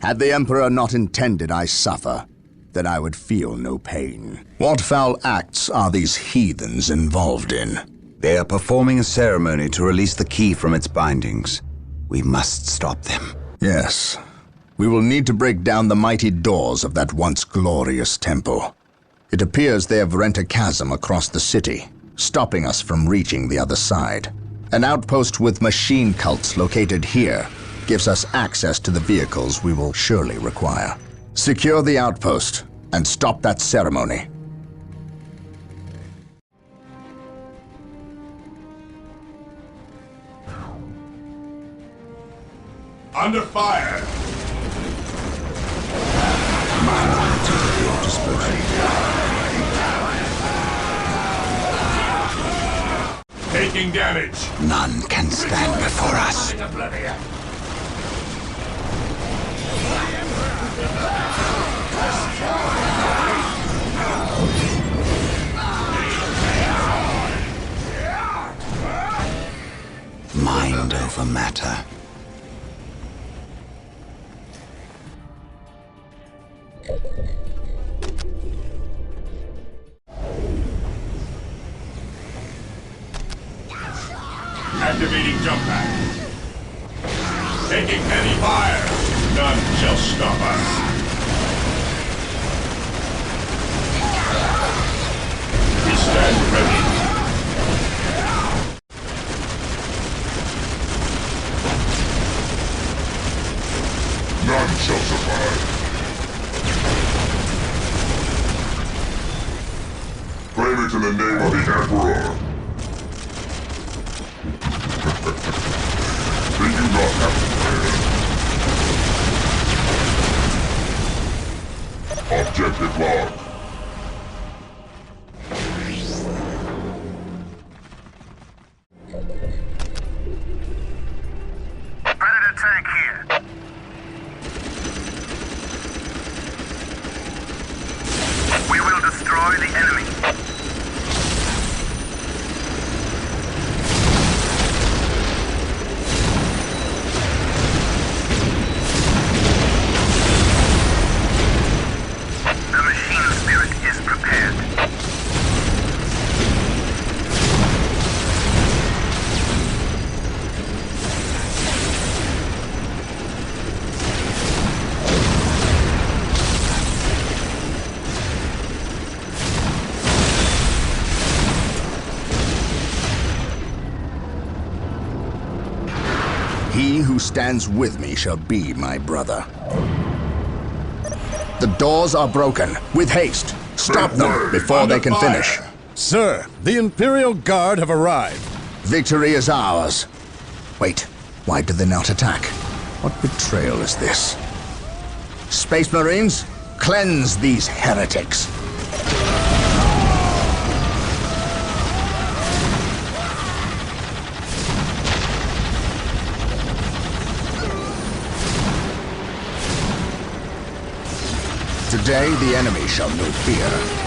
S3: Had the Emperor not intended I suffer, then I would feel no pain. What foul acts are these heathens involved in?
S1: They are performing a ceremony to release the key from its bindings. We must stop them.
S3: Yes. We will need to break down the mighty doors of that once glorious temple. It appears they have rent a chasm across the city, stopping us from reaching the other side. An outpost with machine cults located here gives us access to the vehicles we will surely require. Secure the outpost and stop that ceremony.
S4: Under fire! Taking damage.
S1: None can stand before us. Mind over matter.
S4: Activating jump pack. Taking heavy fire. None shall stop us. We stand ready. None shall survive. Claim it in the name of the Emperor. They do not have to pay. Objective locked.
S14: Predator tank here. We will destroy the enemy.
S3: He who stands with me shall be my brother. The doors are broken. With haste. Stop them before they can finish.
S11: Sir, the Imperial Guard have arrived.
S3: Victory is ours. Wait, why do they not attack? What betrayal is this? Space Marines, cleanse these heretics. Today, the enemy shall know fear.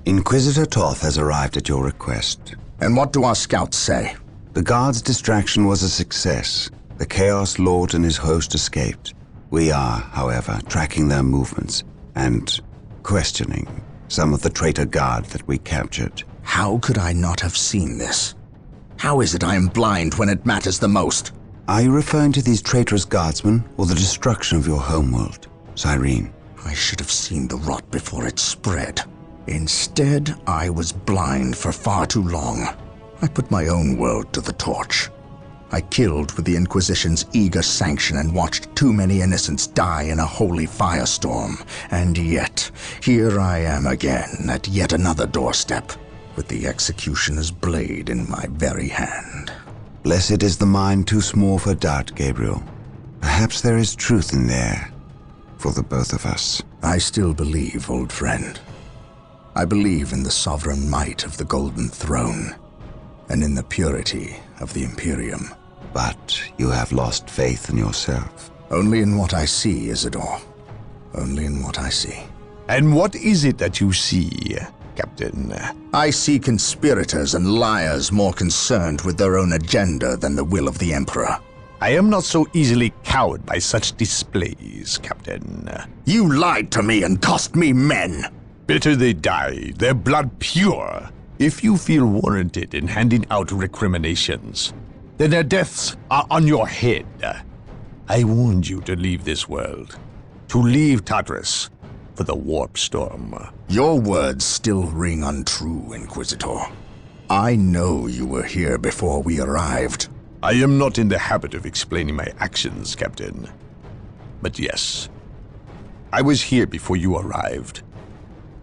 S1: Inquisitor Toth has arrived at your request.
S3: And what do our scouts say?
S1: The guard's distraction was a success. The Chaos Lord and his host escaped. We are, however, tracking their movements and questioning some of the traitor guard that we captured.
S3: How could I not have seen this? How is it I am blind when it matters the most?
S1: Are you referring to these traitorous guardsmen or the destruction of your homeworld, Cyrene?
S3: I should have seen the rot before it spread. Instead, I was blind for far too long. I put my own world to the torch. I killed with the Inquisition's eager sanction and watched too many innocents die in a holy firestorm. And yet, here I am again at yet another doorstep, with the executioner's blade in my very hand.
S1: Blessed is the mind too small for doubt, Gabriel. Perhaps there is truth in there, for the both of us.
S3: I still believe, old friend. I believe in the sovereign might of the Golden Throne, and in the purity of the Imperium.
S1: But you have lost faith in yourself.
S3: Only in what I see, Isidore. Only in what I see.
S12: And what is it that you see, Captain?
S3: I see conspirators and liars more concerned with their own agenda than the will of the Emperor.
S12: I am not so easily cowed by such displays, Captain.
S3: You lied to me and cost me men!
S12: Better they die, their blood pure. If you feel warranted in handing out recriminations, then their deaths are on your head. I warned you to leave this world, to leave Tartarus for the warp storm.
S3: Your words still ring untrue, Inquisitor. I know you were here before we arrived.
S12: I am not in the habit of explaining my actions, Captain. But yes, I was here before you arrived,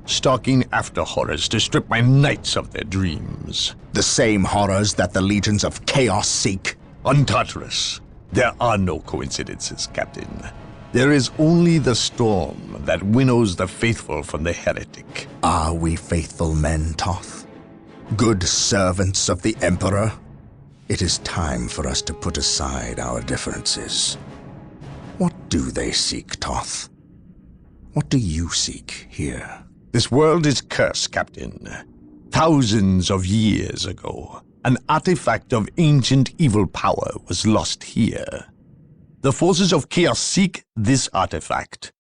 S12: stalking after horrors to strip my knights of their dreams.
S3: The same horrors that the legions of chaos seek?
S12: On Tartarus, there are no coincidences, Captain. There is only the storm that winnows the faithful from the heretic.
S3: Are we faithful men, Toth? Good servants of the Emperor? It is time for us to put aside our differences. What do they seek, Toth? What do you seek here?
S12: This world is cursed, Captain. Thousands of years ago, an artifact of ancient evil power was lost here. The forces of chaos seek this artifact.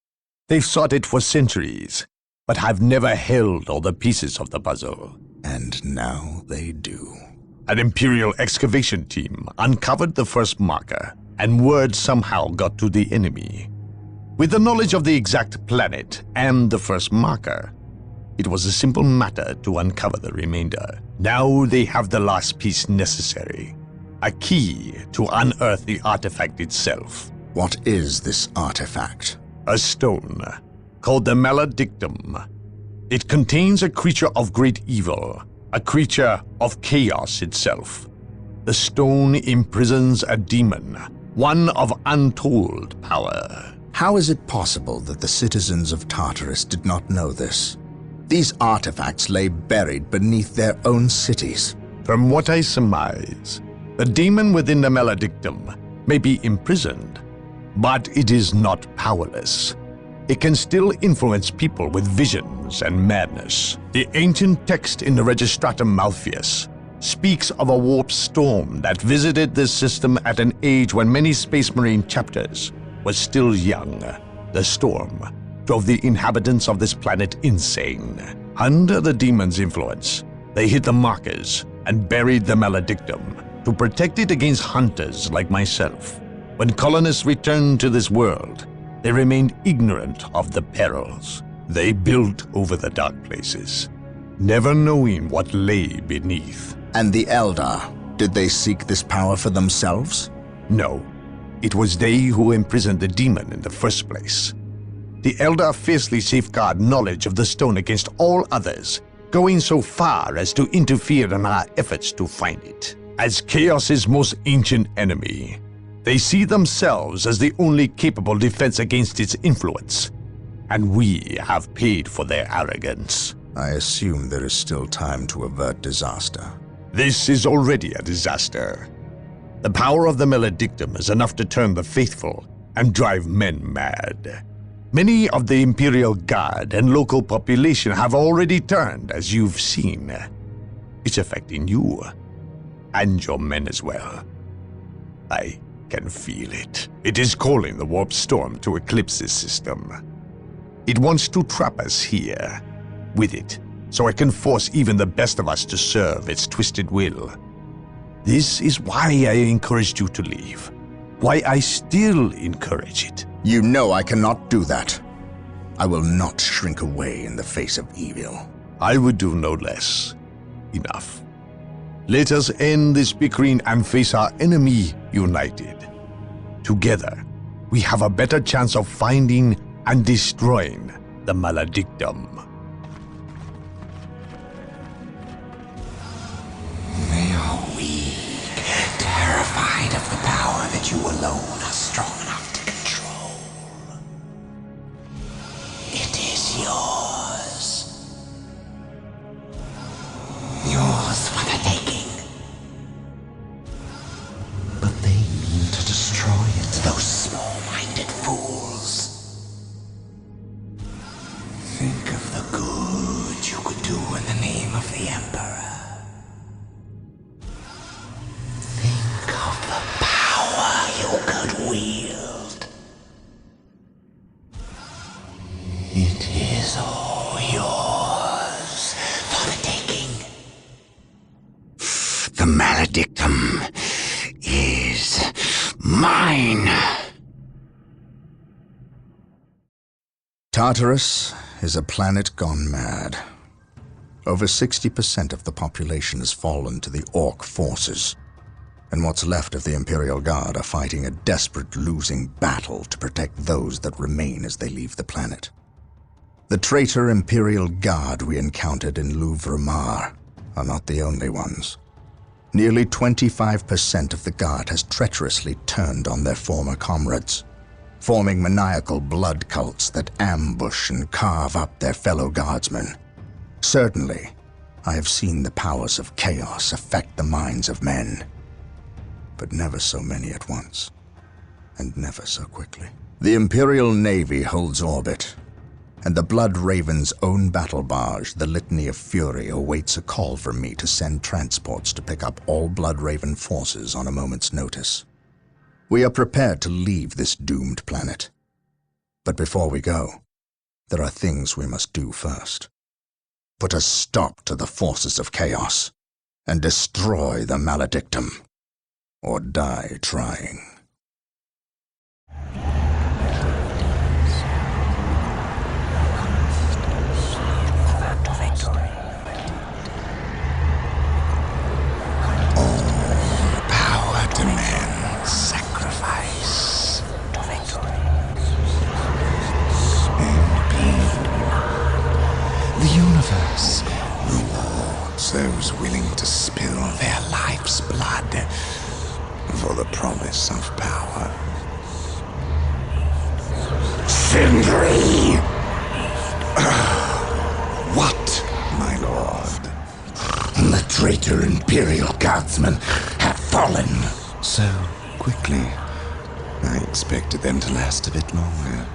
S12: They've sought it for centuries, but have never held all the pieces of the puzzle.
S3: And now they do.
S12: An Imperial excavation team uncovered the first marker, and word somehow got to the enemy. With the knowledge of the exact planet and the first marker, it was a simple matter to uncover the remainder. Now they have the last piece necessary. A key to unearth the artifact itself.
S3: What is this artifact?
S12: A stone, called the Maledictum. It contains a creature of great evil, a creature of chaos itself. The stone imprisons a demon, one of untold power.
S3: How is it possible that the citizens of Tartarus did not know this? These artifacts lay buried beneath their own cities.
S12: From what I surmise, the demon within the Maledictum may be imprisoned, but it is not powerless. It can still influence people with visions and madness. The ancient text in the Registratum Malpheus speaks of a warp storm that visited this system at an age when many Space Marine chapters were still young. The storm drove the inhabitants of this planet insane. Under the demon's influence, they hid the markers and buried the Maledictum, to protect it against hunters like myself. When colonists returned to this world, they remained ignorant of the perils. They built over the dark places, never knowing what lay beneath.
S3: And the Eldar, did they seek this power for themselves?
S12: No. It was they who imprisoned the demon in the first place. The Eldar fiercely safeguard knowledge of the stone against all others, going so far as to interfere in our efforts to find it. As Chaos's most ancient enemy, they see themselves as the only capable defense against its influence, and we have paid for their arrogance.
S3: I assume there is still time to avert disaster.
S12: This is already a disaster. The power of the Maledictum is enough to turn the faithful and drive men mad. Many of the Imperial Guard and local population have already turned, as you've seen. It's affecting you, and your men as well. I can feel it. It is calling the warp storm to eclipse this system. It wants to trap us here, with it, so it can force even the best of us to serve its twisted will. This is why I encouraged you to leave. Why I still encourage it.
S3: You know I cannot do that. I will not shrink away in the face of evil.
S12: I would do no less. Enough. Let us end this bickering and face our enemy united. Together, we have a better chance of finding and destroying the Maledictum.
S9: They are weak, terrified of the power that you alone are strong enough to control. It is yours. Yours for the taking. But they mean to destroy it, those small-minded fools. Think of the good you could do in the name of the Emperor. Think of the power you could wield. It is all yours for the taking.
S1: The Maledictum is mine.
S3: Tartarus is a planet gone mad. Over 60% of the population has fallen to the Ork forces, and what's left of the Imperial Guard are fighting a desperate losing battle to protect those that remain as they leave the planet. The traitor Imperial Guard we encountered in Louvre-Mar are not the only ones. Nearly 25% of the Guard has treacherously turned on their former comrades, forming maniacal blood cults that ambush and carve up their fellow guardsmen. Certainly, I have seen the powers of chaos affect the minds of men, but never so many at once, and never so quickly. The Imperial Navy holds orbit, and the Blood Raven's own battle barge, the Litany of Fury, awaits a call from me to send transports to pick up all Blood Raven forces on a moment's notice. We are prepared to leave this doomed planet. But before we go, there are things we must do first. Put a stop to the forces of chaos, and destroy the Maledictum, or die trying.
S9: All power demands sacrifice. The universe rewards those willing to spill their life's blood for the promise of power. Sindri! What, my lord? The traitor Imperial Guardsmen have fallen. So quickly. I expected them to last a bit longer.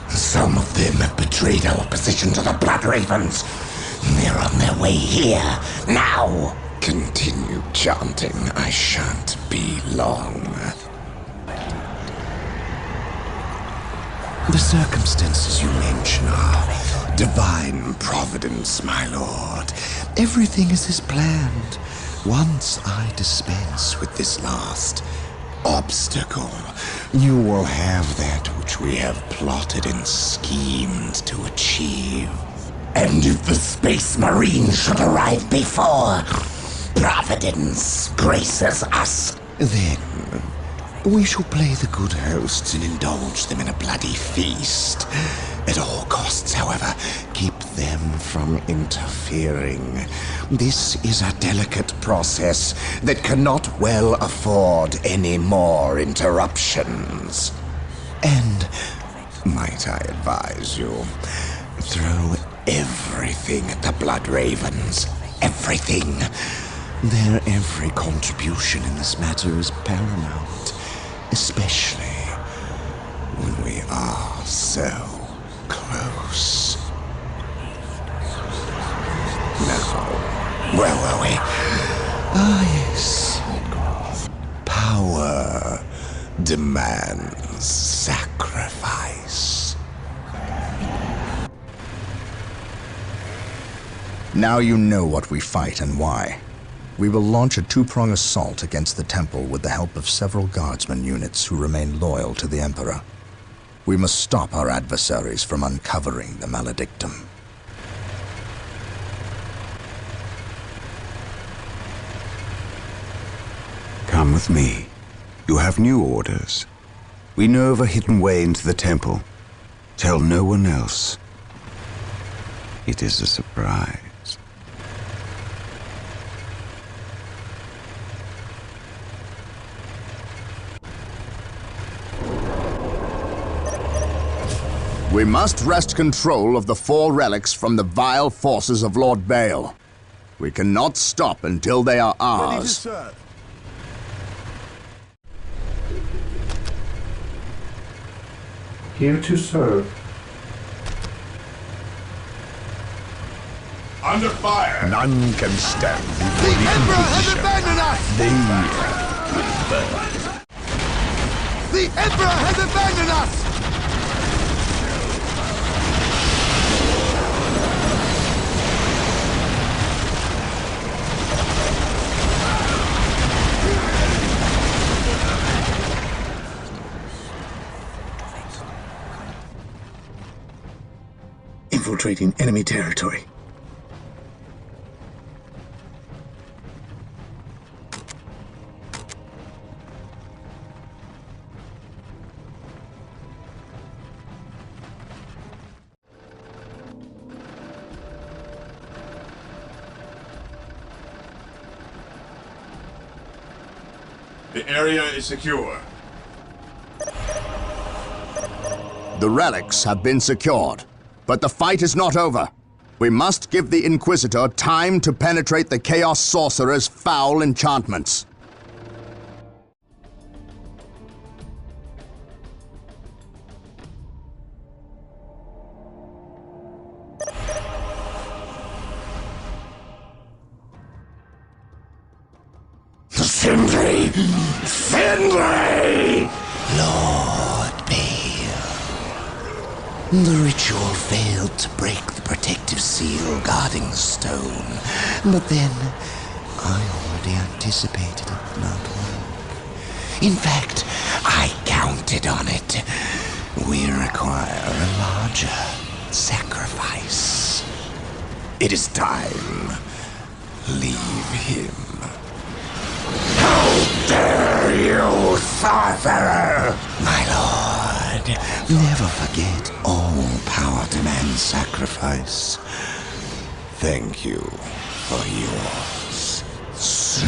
S9: Some of them have betrayed our position to the Blood Ravens. They're on their way here, now. Continue chanting. I shan't be long. The circumstances you mention are divine providence, my lord. Everything is as planned. Once I dispense with this last obstacle, you will have that which we have plotted and schemed to achieve. And if the Space Marine should arrive before Providence graces us, then we shall play the good hosts and indulge them in a bloody feast. At all costs, however, keep them from interfering. This is a delicate process that cannot well afford any more interruptions. And, might I advise you, throw everything at the Blood Ravens. Everything. Their every contribution in this matter is paramount, especially when we are so close. Now, where were we? Ah, yes. Power demands sacrifice.
S3: Now you know what we fight and why. We will launch a two-prong assault against the temple with the help of several guardsman units who remain loyal to the Emperor. We must stop our adversaries from uncovering the maledictum.
S7: Come with me. You have new orders. We know of a hidden way into the temple. Tell no one else. It is a surprise.
S3: We must wrest control of the 4 relics from the vile forces of Lord Baal. We cannot stop until they are ours.
S10: Ready to serve.
S5: Here to serve.
S4: Under fire!
S12: None can stand before
S10: The
S12: the
S10: Emperor has
S12: Inquisition.
S10: abandoned us! The Emperor has abandoned us!
S6: Infiltrating enemy territory.
S4: The area is secure.
S3: The relics have been secured, but the fight is not over. We must give the Inquisitor time to penetrate the Chaos Sorcerer's foul enchantments.
S9: Sindri! Sindri! Lord Baal. The ritual failed to break the protective seal guarding the stone. But then, I already anticipated it not work. In fact, I counted on it. We require a larger sacrifice. It is time. Leave him. How dare you, sorcerer! My lord, never forget all power demands sacrifice. Thank you for yours.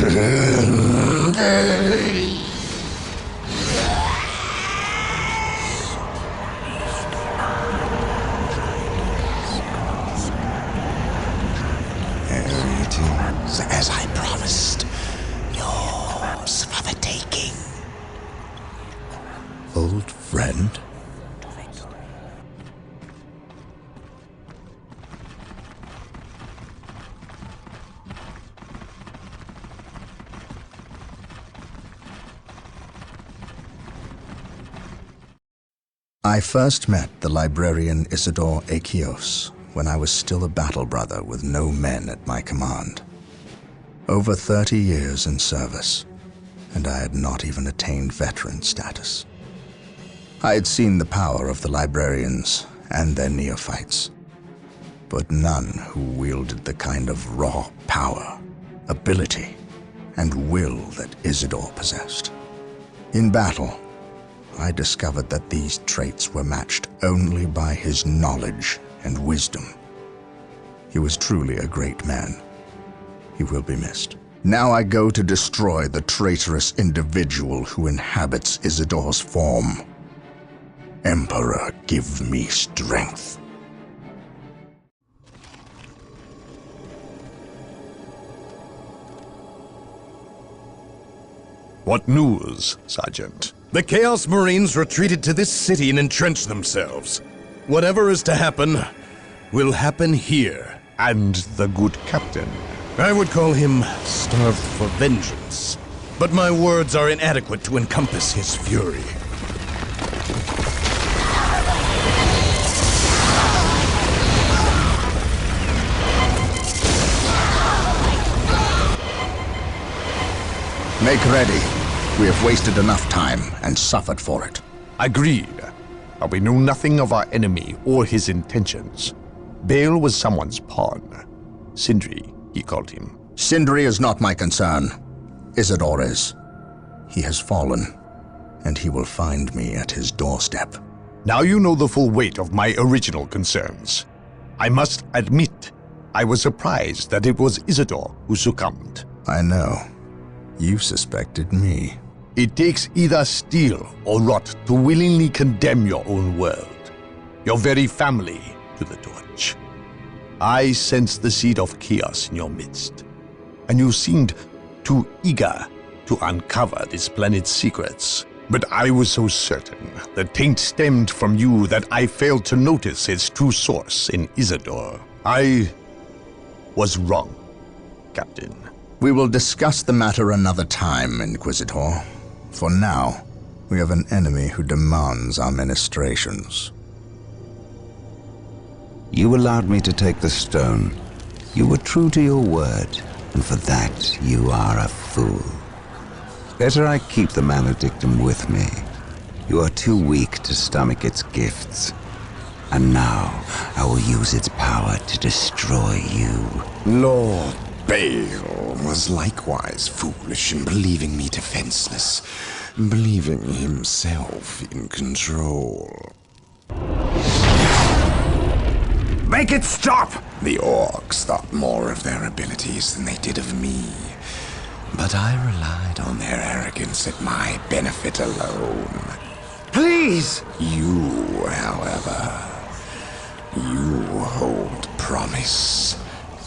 S9: There it is, as I promised. Yours for the taking.
S3: Old friend? I first met the librarian Isidore Achios when I was still a battle brother with no men at my command. Over 30 years in service, and I had not even attained veteran status. I had seen the power of the librarians and their neophytes, but none who wielded the kind of raw power, ability, and will that Isidore possessed. In battle, I discovered that these traits were matched only by his knowledge and wisdom. He was truly a great man. He will be missed. Now I go to destroy the traitorous individual who inhabits Isidore's form. Emperor, give me strength.
S12: What news, Sergeant?
S11: The Chaos Marines retreated to this city and entrenched themselves. Whatever is to happen, will happen here.
S12: And the good captain?
S11: I would call him starved for vengeance, but my words are inadequate to encompass his fury.
S3: Make ready. We have wasted enough time and suffered for it.
S12: Agreed. But we know nothing of our enemy or his intentions. Bale was someone's pawn. Sindri, he called him.
S3: Sindri is not my concern. Isidore is. He has fallen, and he will find me at his doorstep.
S12: Now you know the full weight of my original concerns. I must admit, I was surprised that it was Isidore who succumbed.
S3: I know. You suspected me.
S12: It takes either steel or rot to willingly condemn your own world, your very family, to the torch. I sensed the seed of chaos in your midst, and you seemed too eager to uncover this planet's secrets. But I was so certain the taint stemmed from you that I failed to notice its true source in Isidore. I was wrong, Captain.
S3: We will discuss the matter another time, Inquisitor. For now, we have an enemy who demands our ministrations.
S7: You allowed me to take the stone. You were true to your word, and for that you are a fool. Better I keep the maledictum with me. You are too weak to stomach its gifts. And now I will use its power to destroy you.
S9: Lord Bale was likewise foolish in believing me defenseless, believing himself in control.
S2: Make it stop!
S9: The Orks thought more of their abilities than they did of me, but I relied on their arrogance at my benefit alone.
S2: Please!
S9: You, however, you hold promise.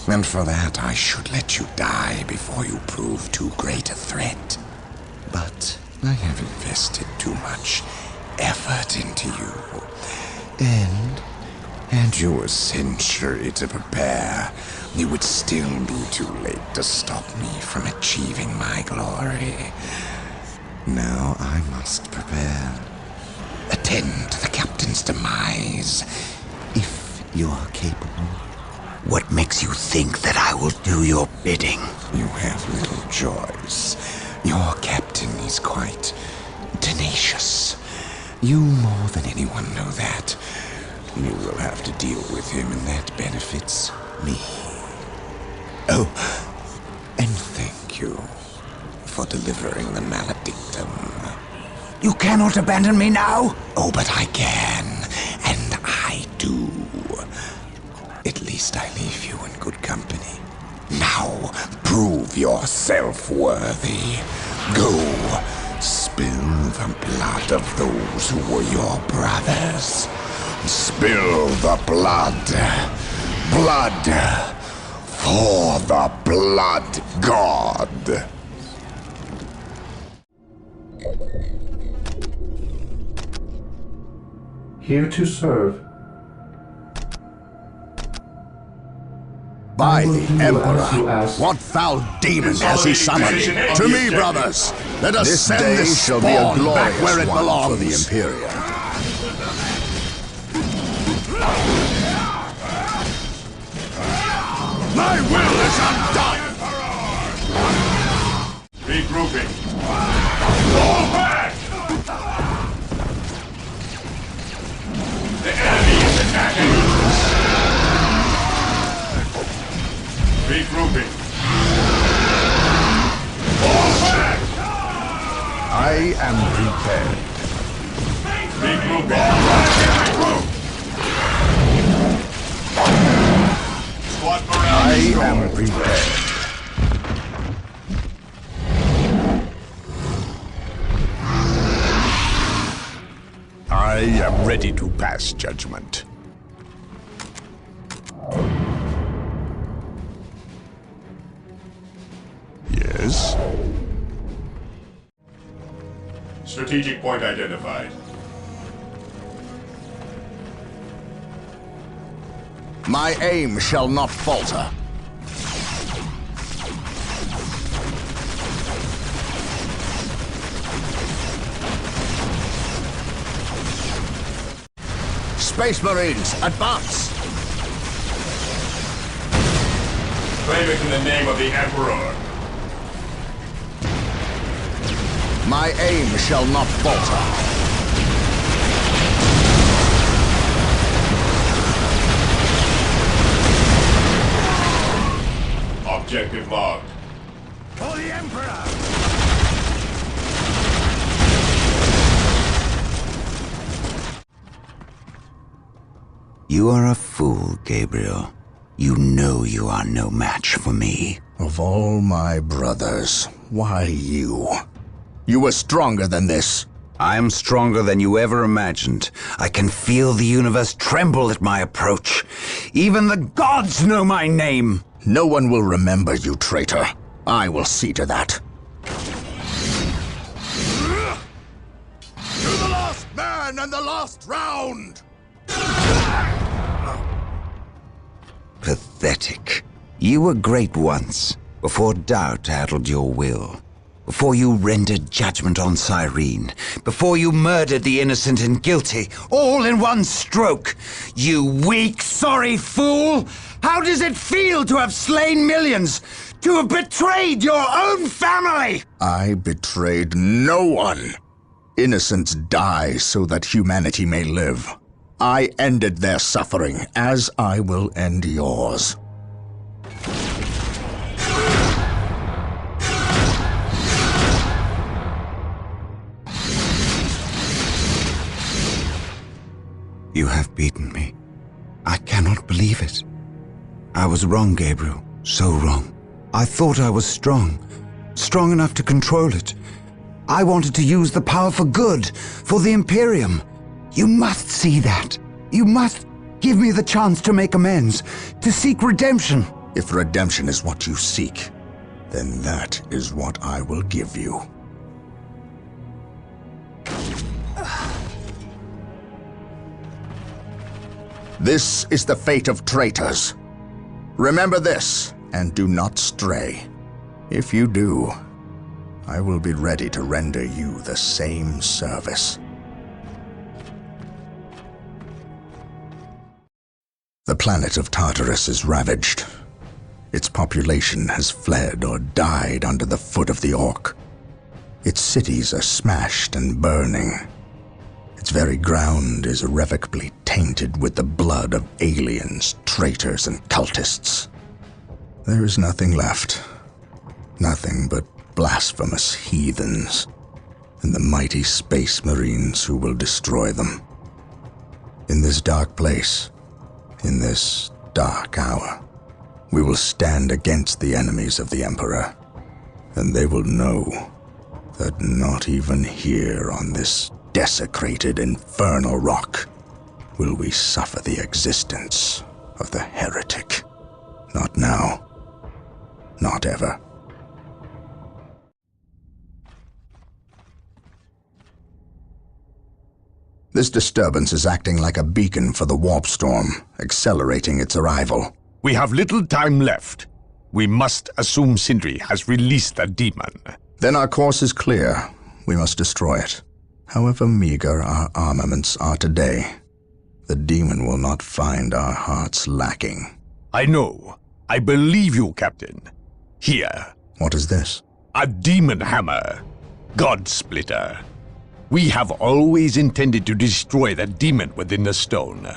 S9: And for that, I should let you die before you prove too great a threat. But I have invested too much effort into you. And had you a century to prepare, it would still be too late to stop me from achieving my glory. Now I must prepare. Attend to the captain's demise, if you are capable.
S2: What makes you think that I will do your bidding?
S9: You have little choice. Your captain is quite tenacious. You more than anyone know that. You will have to deal with him, and that benefits me. Oh, and thank you for delivering the maledictum.
S2: You cannot abandon me now?
S9: Oh, but I can, and I do. At least I leave you in good company. Now, prove yourself worthy. Go, spill the blood of those who were your brothers. Spill the blood. Blood for the blood god.
S5: Here to serve.
S3: By the Emperor, what foul demon has he summoned? To me, brothers, let us send this shall be a glorious back where it belongs. For the Imperium.
S10: My will is undone!
S4: Regrouping. Fall back! The enemy is attacking! Regrouping. Fall back!
S12: I am prepared.
S4: Regrouping. Regroup! Squad morale
S12: I
S4: destroyed.
S12: am prepared. I am ready to pass judgment. Yes?
S4: Strategic point identified.
S3: My aim shall not falter. Space Marines, advance!
S4: Claim it in the name of the Emperor.
S3: My aim shall not falter.
S4: Objective logged.
S2: For the Emperor!
S1: You are a fool, Gabriel. You know you are no match for me.
S3: Of all my brothers, why you? You were stronger than this.
S1: I am stronger than you ever imagined. I can feel the universe tremble at my approach. Even the gods know my name.
S3: No one will remember you, traitor. I will see to that.
S10: To the last man and the last round!
S1: Pathetic. You were great once, before doubt addled your will. Before you rendered judgment on Cyrene. Before you murdered the innocent and guilty, all in one stroke. You weak, sorry fool! How does it feel to have slain millions? To have betrayed your own family?
S3: I betrayed no one. Innocents die so that humanity may live. I ended their suffering, as I will end yours.
S1: You have beaten me. I cannot believe it. I was wrong, Gabriel. So wrong. I thought I was strong. Strong enough to control it. I wanted to use the power for good, for the Imperium. You must see that. You must give me the chance to make amends, to seek redemption.
S3: If redemption is what you seek, then that is what I will give you. This is the fate of traitors. Remember this, and do not stray. If you do, I will be ready to render you the same service. The planet of Tartarus is ravaged. Its population has fled or died under the foot of the Ork. Its cities are smashed and burning. Its very ground is irrevocably tainted with the blood of aliens, traitors, and cultists. There is nothing left. Nothing but blasphemous heathens and the mighty space marines who will destroy them. In this dark place, in this dark hour, we will stand against the enemies of the Emperor, and they will know that not even here on this desecrated infernal rock will we suffer the existence of the heretic. Not now. Not ever. This disturbance is acting like a beacon for the warp storm, accelerating its arrival.
S12: We have little time left. We must assume Sindri has released the demon.
S3: Then our course is clear. We must destroy it. However meager our armaments are today, the demon will not find our hearts lacking.
S12: I know. I believe you, Captain. Here.
S3: What is this?
S12: A demon hammer. God Splitter. We have always intended to destroy the demon within the stone.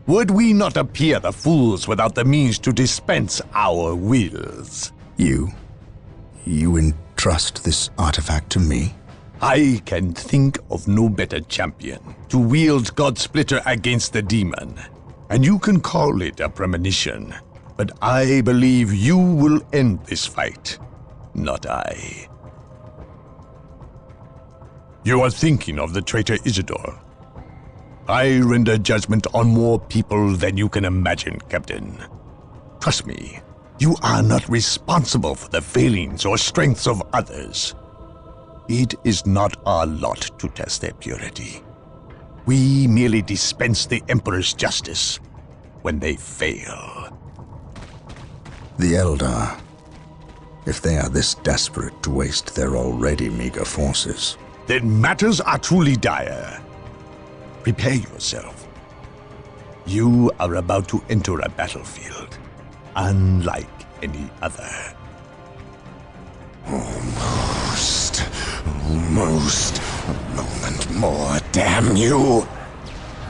S12: Would we not appear the fools without the means to dispense our wills?
S3: You entrust this artifact to me?
S12: I can think of no better champion to wield God Splitter against the demon. And you can call it a premonition, but I believe you will end this fight, not I. You are thinking of the traitor Isidore. I render judgment on more people than you can imagine, Captain. Trust me, you are not responsible for the failings or strengths of others. It is not our lot to test their purity. We merely dispense the Emperor's justice when they fail.
S3: The Eldar, if they are this desperate to waste their already meager forces,
S12: then matters are truly dire. Prepare yourself. You are about to enter a battlefield, unlike any other.
S9: Almost. A moment more, damn you.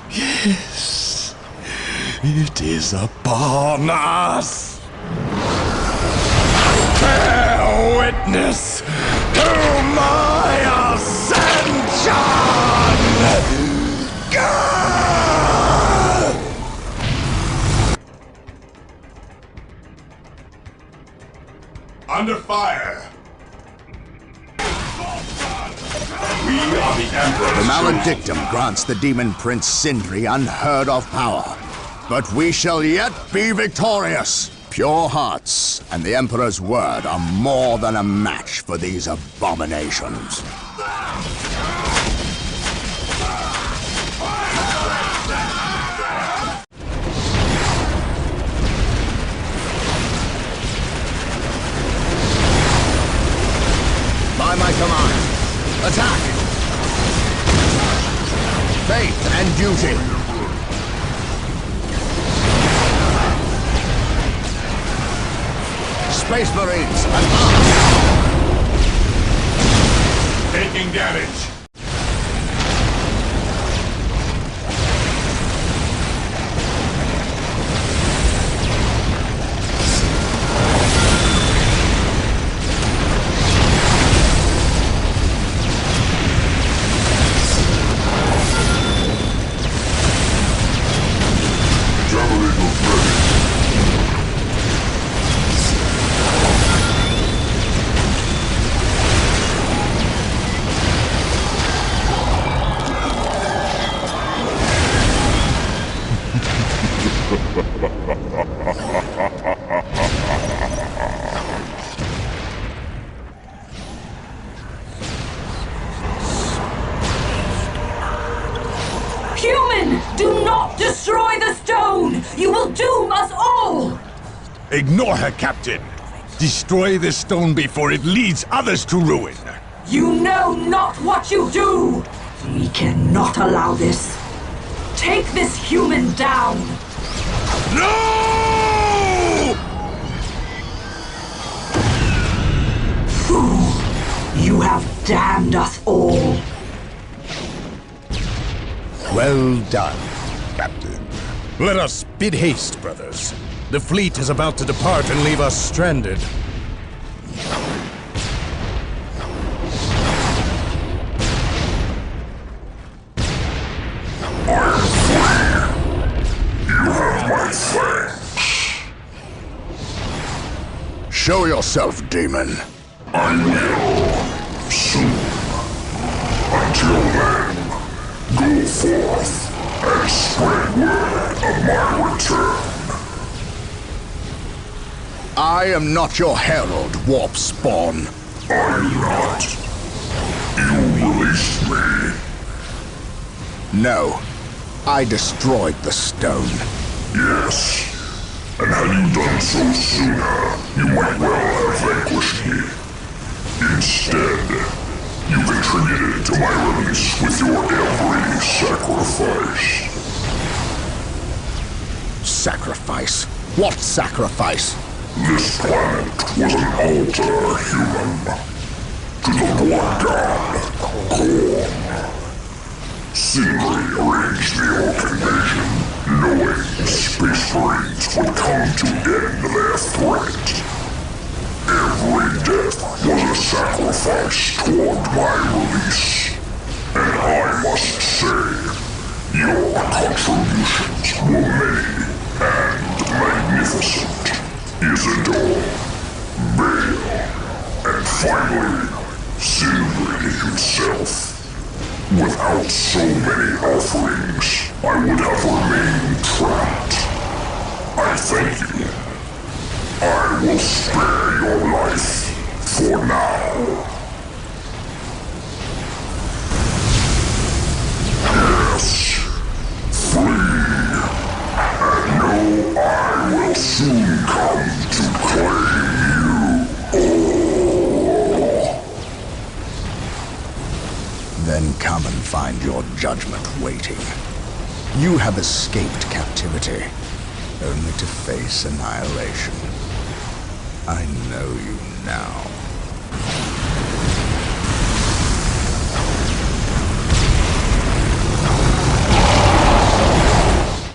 S9: Yes, it is upon us. Bear witness to my ascension!
S4: Under fire! We are the Emperor's
S3: the maledictum grants the demon prince Sindri unheard of power. But we shall yet be victorious. Pure hearts and the Emperor's word are more than a match for these abominations. By my command, attack! Faith and duty! Space Marines, advance!
S4: Taking damage.
S12: Ignore her, Captain. Destroy this stone before it leads others to ruin.
S15: You know not what you do! We cannot allow this. Take this human down!
S12: No!
S15: Fool! You have damned us all.
S12: Well done, Captain. Let us bid haste, brothers. The fleet is about to depart and leave us stranded.
S3: Show yourself, demon.
S10: I will. Soon. Until then, go forth and spread word of my return.
S3: I am not your herald, warp spawn.
S10: I'm not. You released me.
S3: No. I destroyed the stone.
S10: Yes. And had you done so sooner, you might well have vanquished me. Instead, you contributed to my release with your every sacrifice.
S3: Sacrifice? What sacrifice?
S10: This planet was an altar, human. To the blood god, Khorne. Sindri arranged the Ork invasion, knowing the Space Marines would come to end their threat. Every death was a sacrifice toward my release. And I must say, your contributions were many and magnificent. Isidore, Bale, and finally, Sindri himself. Without so many offerings, I would have remained trapped. I thank you. I will spare your life for now. Yes, flee, and know I will soon come to claim you all.
S3: Then come and find your judgment waiting. You have escaped captivity, only to face annihilation. I know you